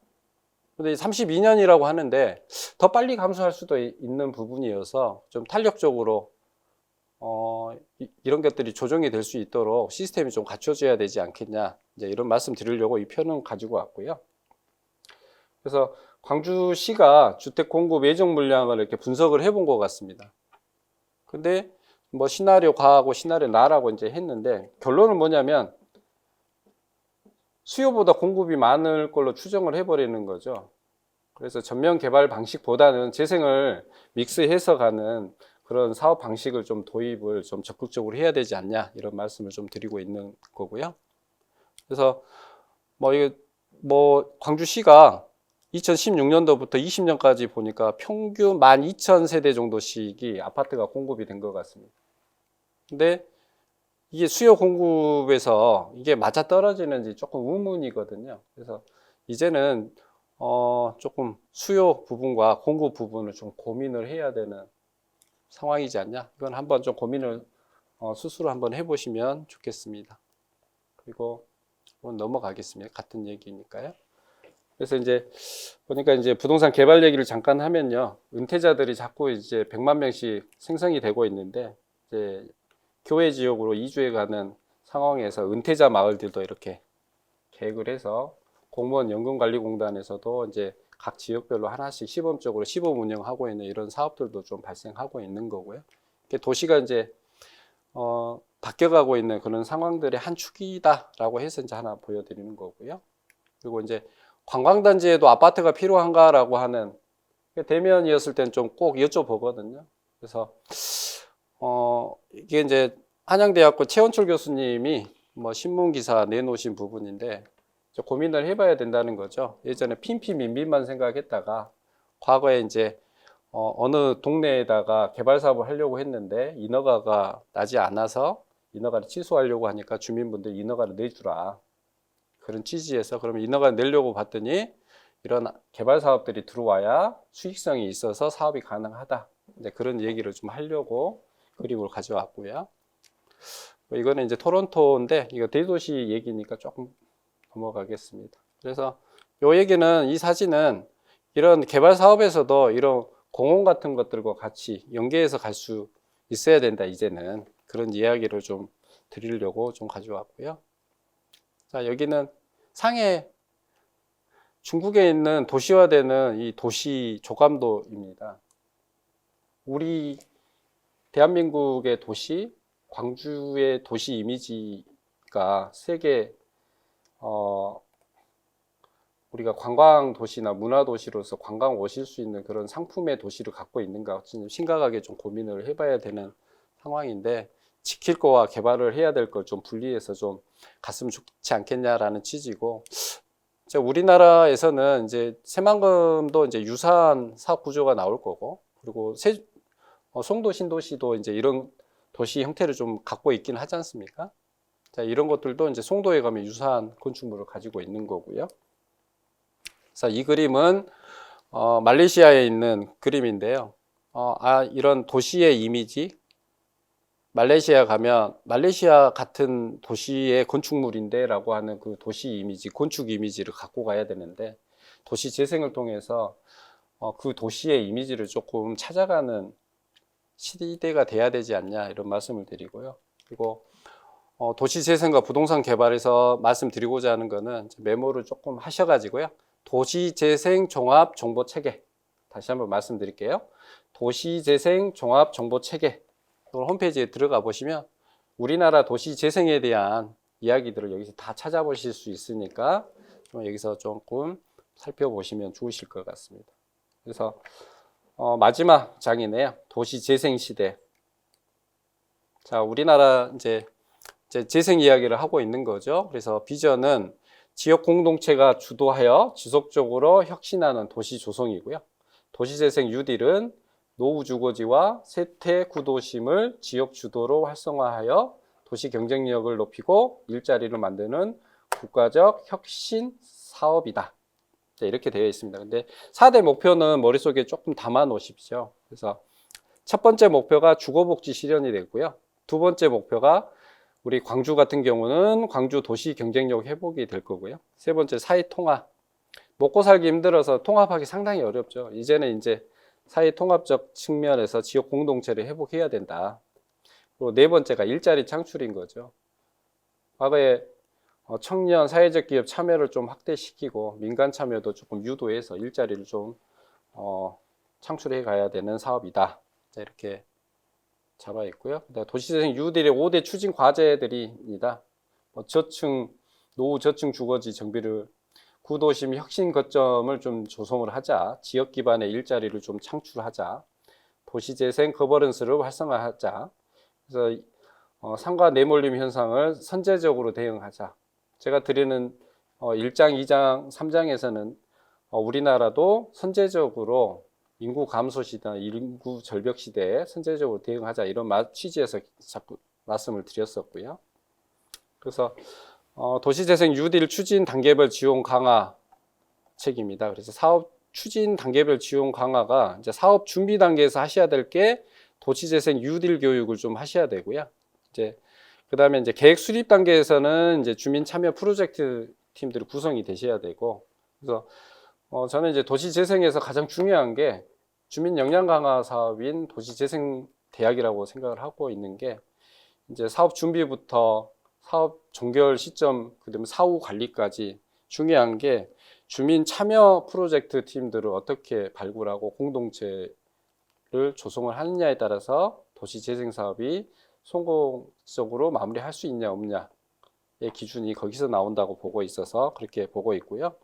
근데 32년이라고 하는데 더 빨리 감소할 수도 있는 부분이어서 좀 탄력적으로 이런 것들이 조정이 될 수 있도록 시스템이 좀 갖춰져야 되지 않겠냐. 이제 이런 말씀 드리려고 이 표는 가지고 왔고요. 그래서 광주시가 주택 공급 예정 물량을 이렇게 분석을 해본 것 같습니다. 근데 뭐 시나리오 과하고 시나리오 나라고 이제 했는데 결론은 뭐냐면 수요보다 공급이 많을 걸로 추정을 해버리는 거죠. 그래서 전면 개발 방식보다는 재생을 믹스해서 가는 그런 사업 방식을 좀 도입을 좀 적극적으로 해야 되지 않냐, 이런 말씀을 좀 드리고 있는 거고요. 그래서 이게 광주시가 2016년도부터 20년까지 보니까 평균 12,000세대 정도씩이 아파트가 공급이 된 것 같습니다. 근데 이게 수요 공급에서 이게 맞아 떨어지는지 조금 의문이거든요. 그래서 이제는 조금 수요 부분과 공급 부분을 좀 고민을 해야 되는 상황이지 않냐. 이건 한번 좀 고민을 스스로 한번 해보시면 좋겠습니다. 그리고 넘어가겠습니다. 같은 얘기니까요. 그래서 이제 보니까 이제 부동산 개발 얘기를 잠깐 하면요, 은퇴자들이 자꾸 이제 100만 명씩 생성이 되고 있는데, 이제 교외 지역으로 이주해 가는 상황에서 은퇴자 마을들도 이렇게 계획을 해서 공무원 연금관리공단에서도 이제 각 지역별로 하나씩 시범적으로 시범 운영하고 있는 이런 사업들도 좀 발생하고 있는 거고요. 도시가 이제 바뀌어가고 있는 그런 상황들의 한 축이다라고 해서 이제 하나 보여드리는 거고요. 그리고 이제 관광단지에도 아파트가 필요한가라고 하는, 대면이었을 땐 좀 꼭 여쭤보거든요. 그래서 이게 이제 한양대학교 최원철 교수님이 신문기사 내놓으신 부분인데, 고민을 해봐야 된다는 거죠. 예전에 핀피민빈만 생각했다가 과거에 이제 어느 동네에다가 개발 사업을 하려고 했는데 인허가가 나지 않아서 인허가를 취소하려고 하니까 주민분들 인허가를 내주라, 그런 취지에서 그러면 인허가를 내려고 봤더니 이런 개발 사업들이 들어와야 수익성이 있어서 사업이 가능하다, 이제 그런 얘기를 좀 하려고 그림을 가져왔고요. 이거는 이제 토론토인데 이거 대도시 얘기니까 조금 넘어가겠습니다. 그래서 이 얘기는, 이 사진은 이런 개발 사업에서도 이런 공원 같은 것들과 같이 연계해서 갈 수 있어야 된다, 이제는 그런 이야기를 좀 드리려고 좀 가져왔고요. 자, 여기는 상해, 중국에 있는 도시화되는 이 도시 조감도입니다. 우리 대한민국의 도시, 광주의 도시 이미지가 세계 우리가 관광 도시나 문화 도시로서 관광 오실 수 있는 그런 상품의 도시를 갖고 있는가, 심각하게 좀 고민을 해봐야 되는 상황인데, 지킬 거와 개발을 해야 될 걸 좀 분리해서 좀 갔으면 좋지 않겠냐라는 취지고, 우리나라에서는 이제 새만금도 이제 유사한 사업 구조가 나올 거고, 그리고 송도 신도시도 이제 이런 도시 형태를 좀 갖고 있긴 하지 않습니까? 자, 이런 것들도 이제 송도에 가면 유사한 건축물을 가지고 있는 거고요. 그래서 이 그림은 말레이시아에 있는 그림인데요. 이런 도시의 이미지, 말레이시아 가면 말레이시아 같은 도시의 건축물인데 라고 하는 그 도시 이미지, 건축 이미지를 갖고 가야 되는데, 도시 재생을 통해서 그 도시의 이미지를 조금 찾아가는 시대가 돼야 되지 않냐, 이런 말씀을 드리고요. 그리고 도시 재생과 부동산 개발에서 말씀드리고자 하는 거는 메모를 조금 하셔가지고요. 도시 재생 종합 정보 체계, 다시 한번 말씀드릴게요. 도시 재생 종합 정보 체계, 홈페이지에 들어가 보시면 우리나라 도시 재생에 대한 이야기들을 여기서 다 찾아보실 수 있으니까 여기서 조금 살펴보시면 좋으실 것 같습니다. 그래서 마지막 장이네요. 도시 재생 시대. 자, 우리나라 이제 재생 이야기를 하고 있는 거죠. 그래서 비전은 지역 공동체가 주도하여 지속적으로 혁신하는 도시 조성이고요. 도시재생 뉴딜은 노후 주거지와 세태 구도심을 지역 주도로 활성화하여 도시 경쟁력을 높이고 일자리를 만드는 국가적 혁신 사업이다. 이렇게 되어 있습니다. 근데 4대 목표는 머릿속에 조금 담아 놓으십시오. 그래서 첫 번째 목표가 주거복지 실현이 되고요. 두 번째 목표가 우리 광주 같은 경우는 광주 도시 경쟁력 회복이 될 거고요. 세 번째 사회 통합. 먹고 살기 힘들어서 통합하기 상당히 어렵죠. 이제는 이제 사회 통합적 측면에서 지역 공동체를 회복해야 된다. 그리고 네 번째가 일자리 창출인 거죠. 과거에 청년 사회적 기업 참여를 좀 확대시키고 민간 참여도 조금 유도해서 일자리를 좀 창출해 가야 되는 사업이다. 이렇게 잡아 있고요. 도시재생 뉴딜의 5대 추진 과제들입니다. 저층 노후 저층 주거지 정비를 구도심 혁신 거점을 좀 조성을 하자. 지역 기반의 일자리를 좀 창출하자. 도시재생 거버넌스를 활성화하자. 그래서 상가 내몰림 현상을 선제적으로 대응하자. 제가 드리는 1장, 2장, 3장에서는 우리나라도 선제적으로 인구 감소 시대, 인구 절벽 시대에 선제적으로 대응하자 이런 취지에서 자꾸 말씀을 드렸었고요. 그래서 도시재생 뉴딜 추진 단계별 지원 강화 책입니다. 그래서 사업 추진 단계별 지원 강화가 이제 사업 준비 단계에서 하셔야 될 게 도시재생 뉴딜 교육을 좀 하셔야 되고요. 이제 그다음에 이제 계획 수립 단계에서는 이제 주민 참여 프로젝트 팀들이 구성이 되셔야 되고, 그래서 저는 이제 도시재생에서 가장 중요한 게 주민 역량 강화 사업인 도시재생 대학이라고 생각을 하고 있는 게, 이제 사업 준비부터 사업 종결 시점, 그다음에 사후 관리까지 중요한 게 주민 참여 프로젝트 팀들을 어떻게 발굴하고 공동체를 조성을 하느냐에 따라서 도시재생 사업이 성공적으로 마무리할 수 있냐 없냐의 기준이 거기서 나온다고 보고 있어서 그렇게 보고 있고요.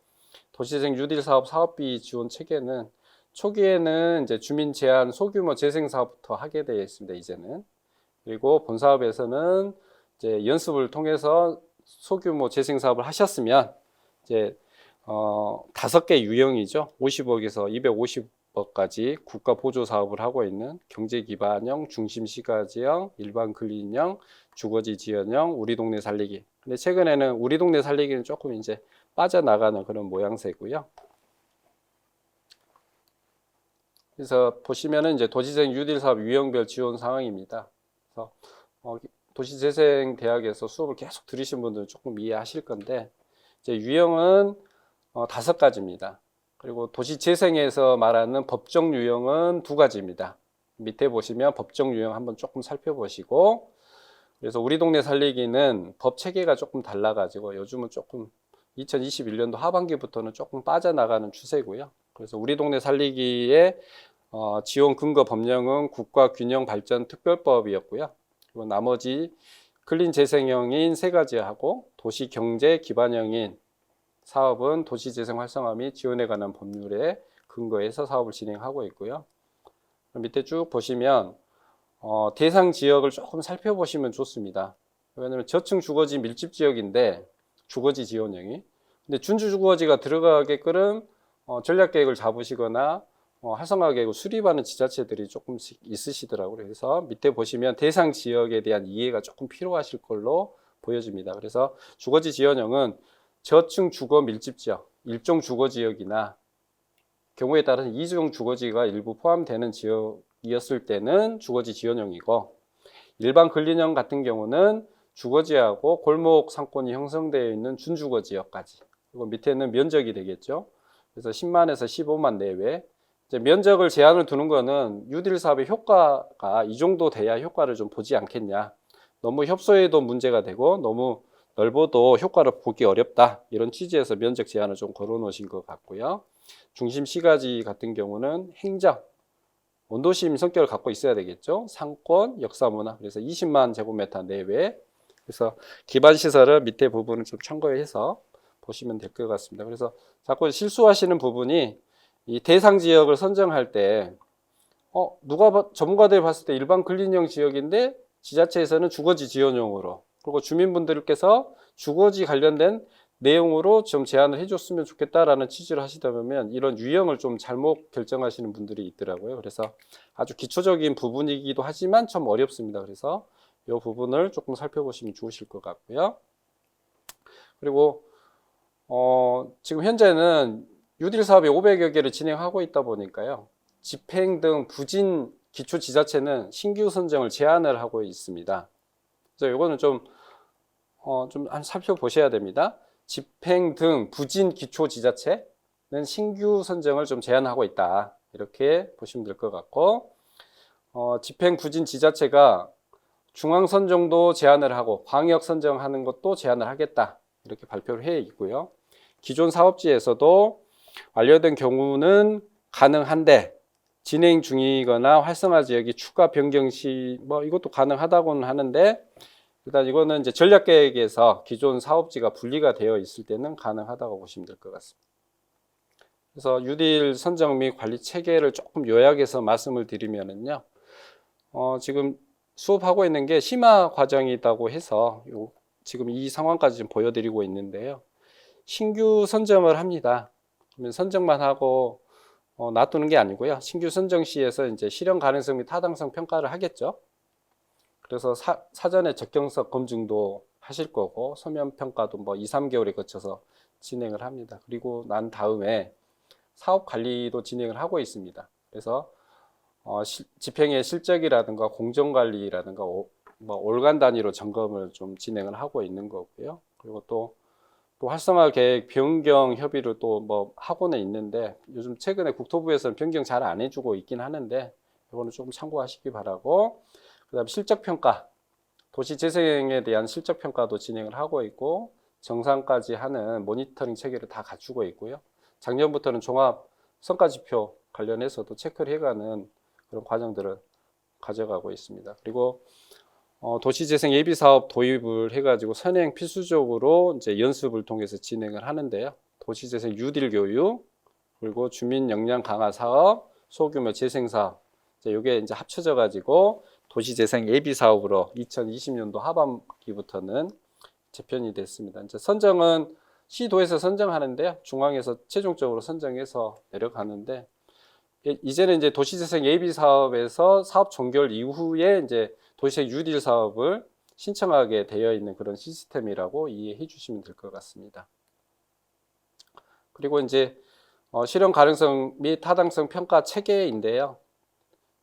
도시재생 뉴딜 사업 사업비 지원 체계는 초기에는 이제 주민 제한 소규모 재생 사업부터 하게 되어 있습니다. 이제는. 그리고 본 사업에서는 이제 연습을 통해서 소규모 재생 사업을 하셨으면 이제 5개 유형이죠. 50억에서 250억까지 국가 보조 사업을 하고 있는 경제 기반형, 중심 시가지형, 일반 근린형, 주거지 지원형, 우리 동네 살리기. 근데 최근에는 우리 동네 살리기는 조금 이제 빠져나가는 그런 모양새고요. 그래서 보시면은 이제 도시재생 뉴딜 사업 유형별 지원 상황입니다. 그래서 도시재생 대학에서 수업을 계속 들으신 분들은 조금 이해하실 건데, 이제 유형은 5가지입니다. 그리고 도시재생에서 말하는 법정 유형은 2가지입니다. 밑에 보시면 법정 유형 한번 조금 살펴보시고, 그래서 우리 동네 살리기는 법 체계가 조금 달라가지고 요즘은 조금 2021년도 하반기부터는 조금 빠져나가는 추세고요. 그래서 우리 동네 살리기의 지원 근거 법령은 국가균형발전특별법이었고요. 그리고 나머지 클린 재생형인 3가지하고 도시 경제 기반형인 사업은 도시재생 활성화 및 지원에 관한 법률에 근거해서 사업을 진행하고 있고요. 밑에 쭉 보시면 대상 지역을 조금 살펴보시면 좋습니다. 왜냐하면 저층 주거지 밀집 지역인데 주거지 지원형이, 근데 준주 주거지가 들어가게끔 전략 계획을 잡으시거나 활성화 계획을 수립하는 지자체들이 조금씩 있으시더라고요. 그래서 밑에 보시면 대상 지역에 대한 이해가 조금 필요하실 걸로 보여집니다. 그래서 주거지 지원형은 저층 주거 밀집 지역, 일종 주거 지역이나 경우에 따라서 이종 주거지가 일부 포함되는 지역이었을 때는 주거지 지원형이고, 일반 근린형 같은 경우는 주거지하고 골목 상권이 형성되어 있는 준주거 지역까지, 그리고 밑에는 면적이 되겠죠. 그래서 10만에서 15만 내외. 이제 면적을 제한을 두는 거는 뉴딜 사업의 효과가 이 정도 돼야 효과를 좀 보지 않겠냐. 너무 협소해도 문제가 되고 너무 넓어도 효과를 보기 어렵다. 이런 취지에서 면적 제한을 좀 걸어 놓으신 것 같고요. 중심 시가지 같은 경우는 행정, 원도심 성격을 갖고 있어야 되겠죠. 상권, 역사문화. 그래서 20만 제곱미터 내외. 그래서 기반 시설을 밑에 부분을 좀 참고해서 보시면 될 것 같습니다. 그래서 자꾸 실수하시는 부분이 이 대상 지역을 선정할 때 전문가들이 봤을 때 일반 근린형 지역인데 지자체에서는 주거지 지원용으로, 그리고 주민분들께서 주거지 관련된 내용으로 좀 제안을 해줬으면 좋겠다라는 취지를 하시다 보면 이런 유형을 좀 잘못 결정하시는 분들이 있더라고요. 그래서 아주 기초적인 부분이기도 하지만 좀 어렵습니다. 그래서 이 부분을 조금 살펴보시면 좋으실 것 같고요. 그리고 지금 현재는 뉴딜 사업이 500여 개를 진행하고 있다 보니까요. 집행 등 부진 기초지자체는 신규 선정을 제한을 하고 있습니다. 그래서 이거는 좀 살펴보셔야 됩니다. 집행 등 부진 기초지자체는 신규 선정을 좀 제한하고 있다. 이렇게 보시면 될 것 같고, 집행 부진 지자체가 중앙 선정도 제한을 하고 광역 선정하는 것도 제한을 하겠다. 이렇게 발표를 해 있고요. 기존 사업지에서도 완료된 경우는 가능한데 진행 중이거나 활성화 지역이 추가 변경 시 이것도 가능하다고는 하는데, 일단 이거는 이제 전략계획에서 기존 사업지가 분리가 되어 있을 때는 가능하다고 보시면 될 것 같습니다. 그래서 뉴딜 선정 및 관리 체계를 조금 요약해서 말씀을 드리면은요, 지금 수업하고 있는 게 심화 과정이라고 해서 지금 이 상황까지 좀 보여드리고 있는데요. 신규 선정을 합니다. 그러면 선정만 하고 놔두는 게 아니고요. 신규 선정 시에서 이제 실현 가능성 및 타당성 평가를 하겠죠. 그래서 사전에 적정성 검증도 하실 거고 서면 평가도 뭐 2, 3개월에 거쳐서 진행을 합니다. 그리고 난 다음에 사업 관리도 진행을 하고 있습니다. 그래서 집행의 실적이라든가 공정 관리라든가 뭐 월간 단위로 점검을 좀 진행을 하고 있는 거고요. 그리고 또 활성화 계획 변경 협의를 또 뭐 하고는 있는데 요즘 최근에 국토부에서는 변경 잘 안 해주고 있긴 하는데 이거는 조금 참고하시기 바라고, 그다음 실적 평가, 도시 재생에 대한 실적 평가도 진행을 하고 있고 정상까지 하는 모니터링 체계를 다 갖추고 있고요. 작년부터는 종합 성과지표 관련해서도 체크를 해가는 그런 과정들을 가져가고 있습니다. 그리고 도시재생 예비사업 도입을 해가지고 선행 필수적으로 이제 연습을 통해서 진행을 하는데요. 도시재생 뉴딜 교육, 그리고 주민 역량 강화 사업, 소규모 재생 사업, 이게 이제 합쳐져 가지고 도시재생 예비사업으로 2020년도 하반기부터는 재편이 됐습니다. 이제 선정은 시도에서 선정하는데요. 중앙에서 최종적으로 선정해서 내려가는데, 이제는 이제 도시재생 예비사업에서 사업 종결 이후에 이제 도시재생 뉴딜 사업을 신청하게 되어 있는 그런 시스템이라고 이해해 주시면 될 것 같습니다. 그리고 이제 실현 가능성 및 타당성 평가 체계인데요.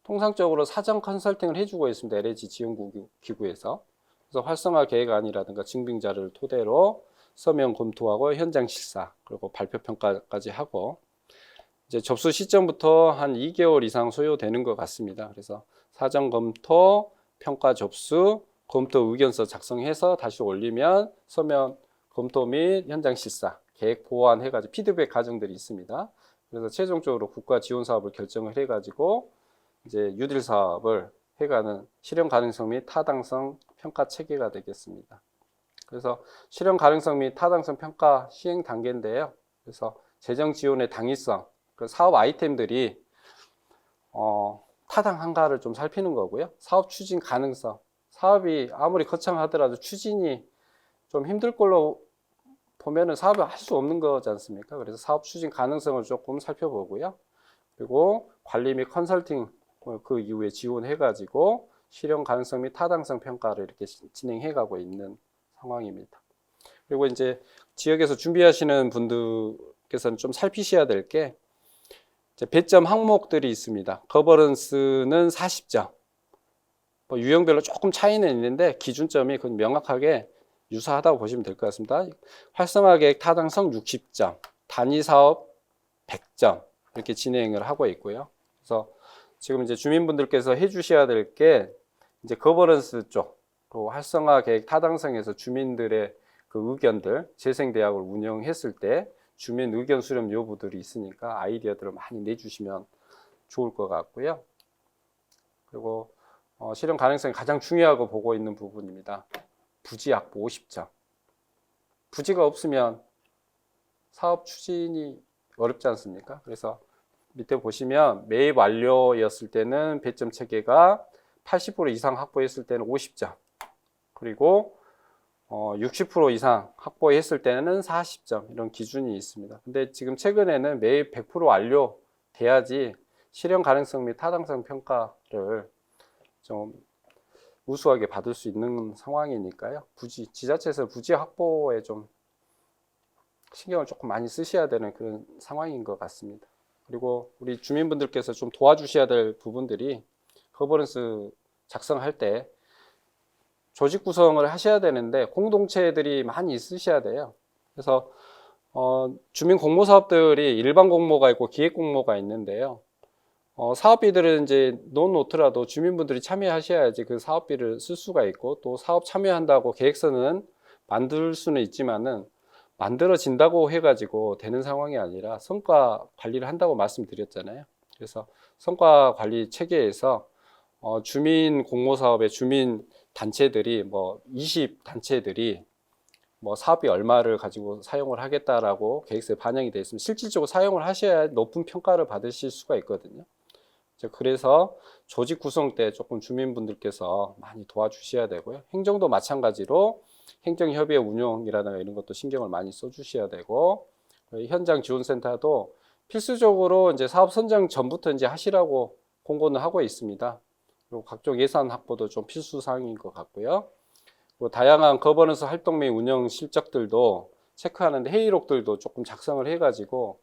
통상적으로 사전 컨설팅을 해주고 있습니다. LH 지원기구에서. 그래서 활성화 계획안이라든가 증빙 자료를 토대로 서면 검토하고 현장 실사, 그리고 발표 평가까지 하고, 이제 접수 시점부터 한 2개월 이상 소요되는 것 같습니다. 그래서 사전 검토, 평가 접수, 검토 의견서 작성해서 다시 올리면 서면 검토 및 현장 실사, 계획 보완 해가지고 피드백 과정들이 있습니다. 그래서 최종적으로 국가 지원 사업을 결정을 해가지고 이제 뉴딜 사업을 해가는 실현 가능성 및 타당성 평가 체계가 되겠습니다. 그래서 실현 가능성 및 타당성 평가 시행 단계인데요. 그래서 재정 지원의 당위성, 그 사업 아이템들이 타당한가를 좀 살피는 거고요. 사업 추진 가능성, 사업이 아무리 거창하더라도 추진이 좀 힘들 걸로 보면은 사업을 할 수 없는 거지 않습니까? 그래서 사업 추진 가능성을 조금 살펴보고요. 그리고 관리 및 컨설팅 그 이후에 지원해가지고 실현 가능성 및 타당성 평가를 이렇게 진행해가고 있는 상황입니다. 그리고 이제 지역에서 준비하시는 분들께서는 좀 살피셔야 될 게 배점 항목들이 있습니다. 거버넌스는 40점. 뭐 유형별로 조금 차이는 있는데 기준점이 그건 명확하게 유사하다고 보시면 될 것 같습니다. 활성화 계획 타당성 60점, 단위 사업 100점 이렇게 진행을 하고 있고요. 그래서 지금 이제 주민분들께서 해주셔야 될 게 이제 거버넌스 쪽, 또 활성화 계획 타당성에서 주민들의 그 의견들, 재생대학을 운영했을 때 주민 의견 수렴 여부들이 있으니까 아이디어들을 많이 내주시면 좋을 것 같고요. 그리고 실현 가능성이 가장 중요하고 보고 있는 부분입니다. 부지 확보 50점. 부지가 없으면 사업 추진이 어렵지 않습니까? 그래서 밑에 보시면 매입 완료였을 때는 배점 체계가 80% 이상 확보했을 때는 50점, 그리고 60% 이상 확보했을 때는 40점 이런 기준이 있습니다. 근데 지금 최근에는 매입 100% 완료돼야지 실현 가능성 및 타당성 평가를 좀 우수하게 받을 수 있는 상황이니까요. 지자체에서 부지 확보에 좀 신경을 조금 많이 쓰셔야 되는 그런 상황인 것 같습니다. 그리고 우리 주민분들께서 좀 도와주셔야 될 부분들이 거버넌스 작성할 때 조직 구성을 하셔야 되는데 공동체들이 많이 있으셔야 돼요. 그래서 주민 공모 사업들이 일반 공모가 있고 기획 공모가 있는데요. 사업비들은 이제 넣어놓더라도 주민분들이 참여하셔야지 그 사업비를 쓸 수가 있고, 또 사업 참여한다고 계획서는 만들 수는 있지만은 만들어진다고 해가지고 되는 상황이 아니라 성과 관리를 한다고 말씀드렸잖아요. 그래서 성과 관리 체계에서 주민 공모 사업의 주민 단체들이 뭐 20단체들이 뭐 사업비 얼마를 가지고 사용을 하겠다라고 계획서에 반영이 되어 있으면 실질적으로 사용을 하셔야 높은 평가를 받으실 수가 있거든요. 그래서 조직 구성 때 조금 주민분들께서 많이 도와주셔야 되고요. 행정도 마찬가지로 행정협의회 운영이라든가 이런 것도 신경을 많이 써주셔야 되고, 현장 지원센터도 필수적으로 이제 사업 선정 전부터 이제 하시라고 공고는 하고 있습니다. 그리고 각종 예산 확보도 좀 필수 사항인 것 같고요. 그리고 다양한 거버넌스 활동 및 운영 실적들도 체크하는데 회의록들도 조금 작성을 해가지고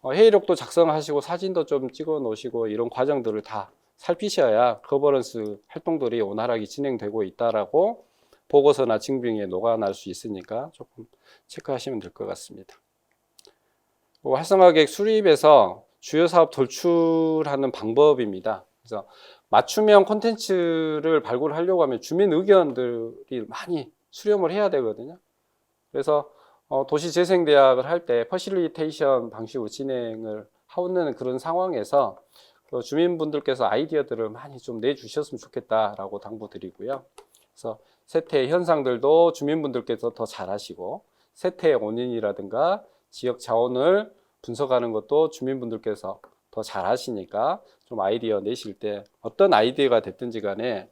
회의록도 작성하시고 사진도 좀 찍어 놓으시고 이런 과정들을 다 살피셔야 거버넌스 활동들이 원활하게 진행되고 있다라고 보고서나 증빙에 녹아날 수 있으니까 조금 체크하시면 될 것 같습니다. 활성화계획 수립에서 주요 사업 돌출하는 방법입니다. 그래서 맞춤형 콘텐츠를 발굴하려고 하면 주민 의견들이 많이 수렴을 해야 되거든요. 그래서 도시재생대학을 할 때 퍼실리테이션 방식으로 진행을 하는 그런 상황에서 주민분들께서 아이디어들을 많이 좀 내주셨으면 좋겠다라고 당부드리고요. 그래서 세태 현상들도 주민분들께서 더 잘하시고, 세태의 원인이라든가 지역 자원을 분석하는 것도 주민분들께서 더 잘하시니까 좀 아이디어 내실 때 어떤 아이디어가 됐든지 간에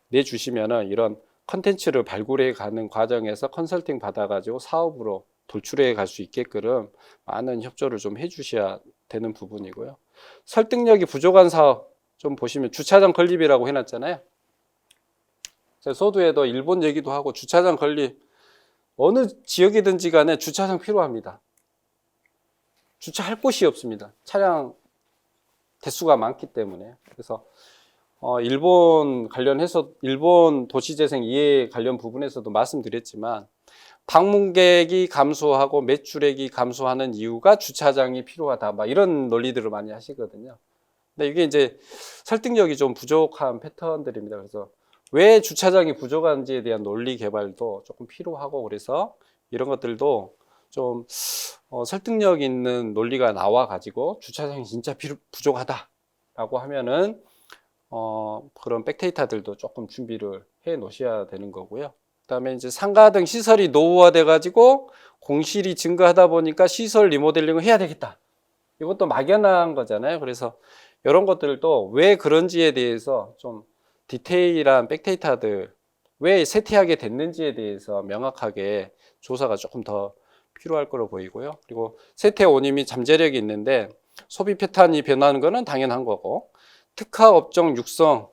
내주시면은 이런 컨텐츠를 발굴해 가는 과정에서 컨설팅 받아가지고 사업으로 돌출해 갈 수 있게끔 많은 협조를 좀 해주셔야 되는 부분이고요. 설득력이 부족한 사업 좀 보시면 주차장 건립이라고 해놨잖아요. 소두에도 일본 얘기도 하고 주차장 건립 어느 지역이든지 간에 주차장 필요합니다. 주차할 곳이 없습니다. 차량 대수가 많기 때문에. 그래서 일본 관련해서 일본 도시재생 이해 관련 부분에서도 말씀드렸지만 방문객이 감소하고 매출액이 감소하는 이유가 주차장이 필요하다, 막 이런 논리들을 많이 하시거든요. 근데 이게 이제 설득력이 좀 부족한 패턴들입니다. 그래서 왜 주차장이 부족한지에 대한 논리 개발도 조금 필요하고, 그래서 이런 것들도 좀 설득력 있는 논리가 나와 가지고 주차장이 진짜 부족하다라고 하면은 그런 백데이터들도 조금 준비를 해 놓으셔야 되는 거고요. 그다음에 이제 상가 등 시설이 노후화돼 가지고 공실이 증가하다 보니까 시설 리모델링을 해야 되겠다. 이것도 막연한 거잖아요. 그래서 이런 것들도 왜 그런지에 대해서 좀 디테일한 백데이터들, 왜 쇠퇴하게 됐는지에 대해서 명확하게 조사가 조금 더 필요할 거로 보이고요. 그리고 쇠퇴 원인이 잠재력이 있는데 소비 패턴이 변하는 것은 당연한 거고, 특화 업종 육성,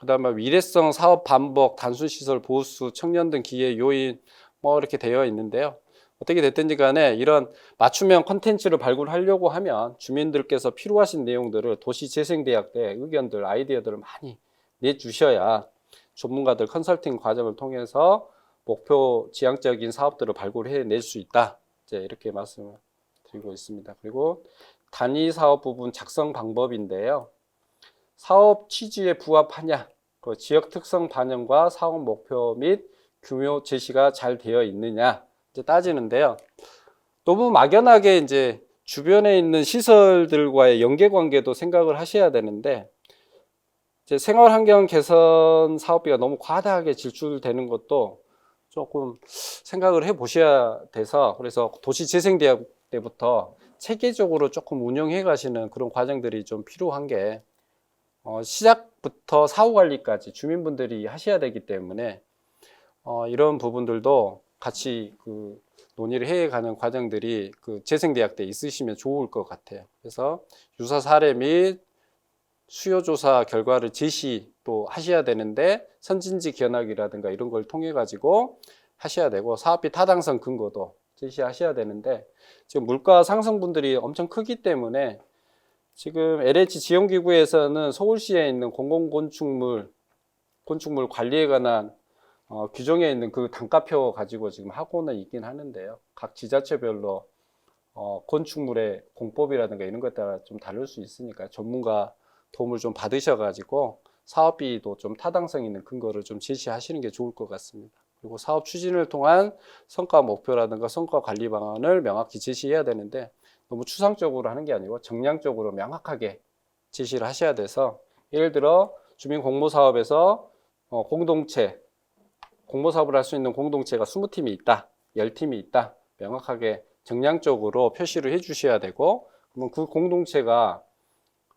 그다음에 위례성 사업 반복, 단순 시설 보수, 청년 등 기회 요인 뭐 이렇게 되어 있는데요. 어떻게 됐든지 간에 이런 맞춤형 콘텐츠를 발굴하려고 하면 주민들께서 필요하신 내용들을 도시재생대학 때 의견들, 아이디어들을 많이 내주셔야 전문가들 컨설팅 과정을 통해서 목표 지향적인 사업들을 발굴해 낼 수 있다. 이제 이렇게 말씀을 드리고 있습니다. 그리고 단위 사업 부분 작성 방법인데요. 사업 취지에 부합하냐, 그 지역 특성 반영과 사업 목표 및 규모 제시가 잘 되어 있느냐 이제 따지는데요. 너무 막연하게 이제 주변에 있는 시설들과의 연계관계도 생각을 하셔야 되는데, 이제 생활환경 개선 사업비가 너무 과다하게 지출되는 것도 조금 생각을 해 보셔야 돼서, 그래서 도시재생대학 때부터 체계적으로 조금 운영해 가시는 그런 과정들이 좀 필요한 게 시작부터 사후관리까지 주민분들이 하셔야 되기 때문에 이런 부분들도 같이 그 논의를 해가는 과정들이 그 재생대학 때 있으시면 좋을 것 같아요. 그래서 유사 사례 및 수요조사 결과를 제시 또 하셔야 되는데 선진지 견학이라든가 이런 걸 통해 가지고 하셔야 되고, 사업비 타당성 근거도 제시하셔야 되는데 지금 물가 상승분들이 엄청 크기 때문에 지금 LH 지원기구에서는 서울시에 있는 공공건축물 관리에 관한 규정에 있는 그 단가표 가지고 지금 하고는 있긴 하는데요. 각 지자체별로 건축물의 공법이라든가 이런 것에 따라 좀 다를 수 있으니까 전문가 도움을 좀 받으셔가지고 사업비도 좀 타당성 있는 근거를 좀 제시하시는 게 좋을 것 같습니다. 그리고 사업 추진을 통한 성과 목표라든가 성과 관리 방안을 명확히 제시해야 되는데 너무 추상적으로 하는 게 아니고 정량적으로 명확하게 제시를 하셔야 돼서, 예를 들어 주민 공모 사업에서 공동체, 공모 사업을 할 수 있는 공동체가 20팀이 있다, 10팀이 있다, 명확하게 정량적으로 표시를 해 주셔야 되고, 그러면 그 공동체가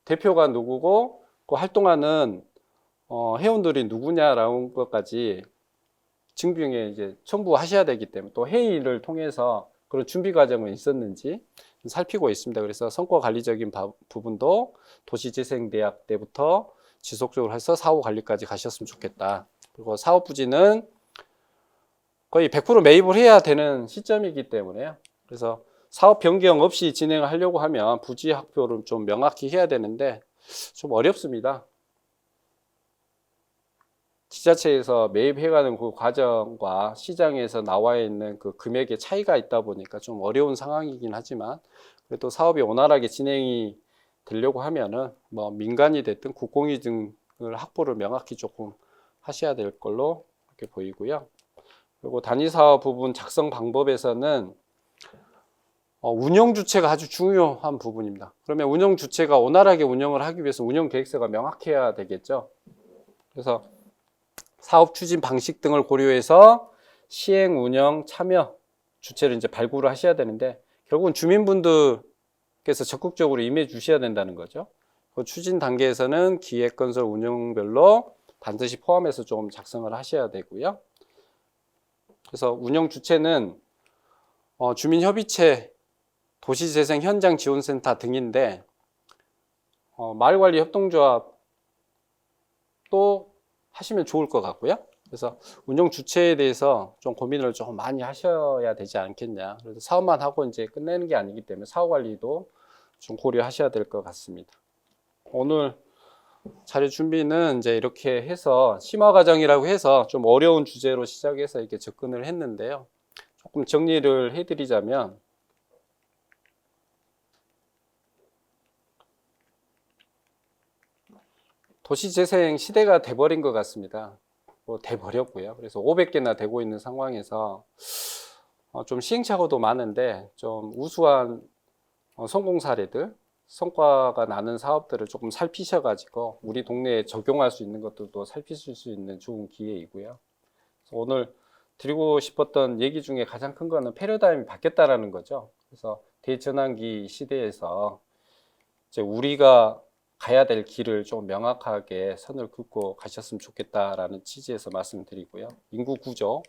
대표가 누구고 그 활동하는 회원들이 누구냐라는 것까지 증빙에 이제 첨부하셔야 되기 때문에, 또 회의를 통해서 그런 준비 과정은 있었는지 살피고 있습니다. 그래서 성과 관리적인 부분도 도시재생대학 때부터 지속적으로 해서 사후 관리까지 가셨으면 좋겠다. 그리고 사업 부지는 거의 100% 매입을 해야 되는 시점이기 때문에요. 그래서 사업 변경 없이 진행을 하려고 하면 부지 확보를 좀 명확히 해야 되는데 좀 어렵습니다. 지자체에서 매입해가는 그 과정과 시장에서 나와 있는 그 금액의 차이가 있다 보니까 좀 어려운 상황이긴 하지만, 그래도 사업이 원활하게 진행이 되려고 하면은 뭐 민간이 됐든 국공이 등을 확보를 명확히 조금 하셔야 될 걸로 이렇게 보이고요. 그리고 단위사업 부분 작성 방법에서는 운영 주체가 아주 중요한 부분입니다. 그러면 운영 주체가 원활하게 운영을 하기 위해서 운영 계획서가 명확해야 되겠죠. 그래서 사업 추진 방식 등을 고려해서 시행, 운영, 참여 주체를 이제 발굴을 하셔야 되는데, 결국은 주민분들께서 적극적으로 임해 주셔야 된다는 거죠. 그 추진 단계에서는 기획, 건설, 운영별로 반드시 포함해서 좀 작성을 하셔야 되고요. 그래서 운영 주체는 주민협의체, 도시재생 현장 지원센터 등인데, 마을관리협동조합 또 하시면 좋을 것 같고요. 그래서 운영 주체에 대해서 좀 고민을 좀 많이 하셔야 되지 않겠냐. 그래서 사업만 하고 이제 끝내는 게 아니기 때문에 사업 관리도 좀 고려하셔야 될 것 같습니다. 오늘 자료 준비는 이제 이렇게 해서 심화 과정이라고 해서 좀 어려운 주제로 시작해서 이렇게 접근을 했는데요. 조금 정리를 해드리자면, 도시재생 시대가 돼버린 것 같습니다. 돼버렸고요. 그래서 500개나 되고 있는 상황에서 좀 시행착오도 많은데 좀 우수한 성공 사례들, 성과가 나는 사업들을 조금 살피셔가지고 우리 동네에 적용할 수 있는 것들도 살피실 수 있는 좋은 기회이고요. 오늘 드리고 싶었던 얘기 중에 가장 큰 거는 패러다임이 바뀌었다라는 거죠. 그래서 대전환기 시대에서 이제 우리가 가야 될 길을 좀 명확하게 선을 긋고 가셨으면 좋겠다라는 취지에서 말씀드리고요. 인구 구조,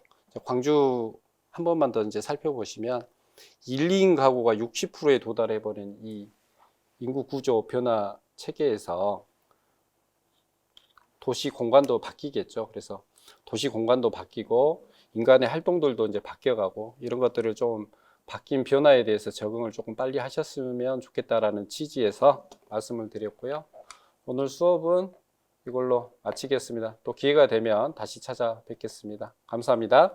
광주 한 번만 더 이제 살펴보시면 1, 2인 가구가 60%에 도달해버린 이 인구 구조 변화 체계에서 도시 공간도 바뀌겠죠. 그래서 도시 공간도 바뀌고 인간의 활동들도 이제 바뀌어가고, 이런 것들을 좀 바뀐 변화에 대해서 적응을 조금 빨리 하셨으면 좋겠다라는 취지에서 말씀을 드렸고요. 오늘 수업은 이걸로 마치겠습니다. 또 기회가 되면 다시 찾아뵙겠습니다. 감사합니다.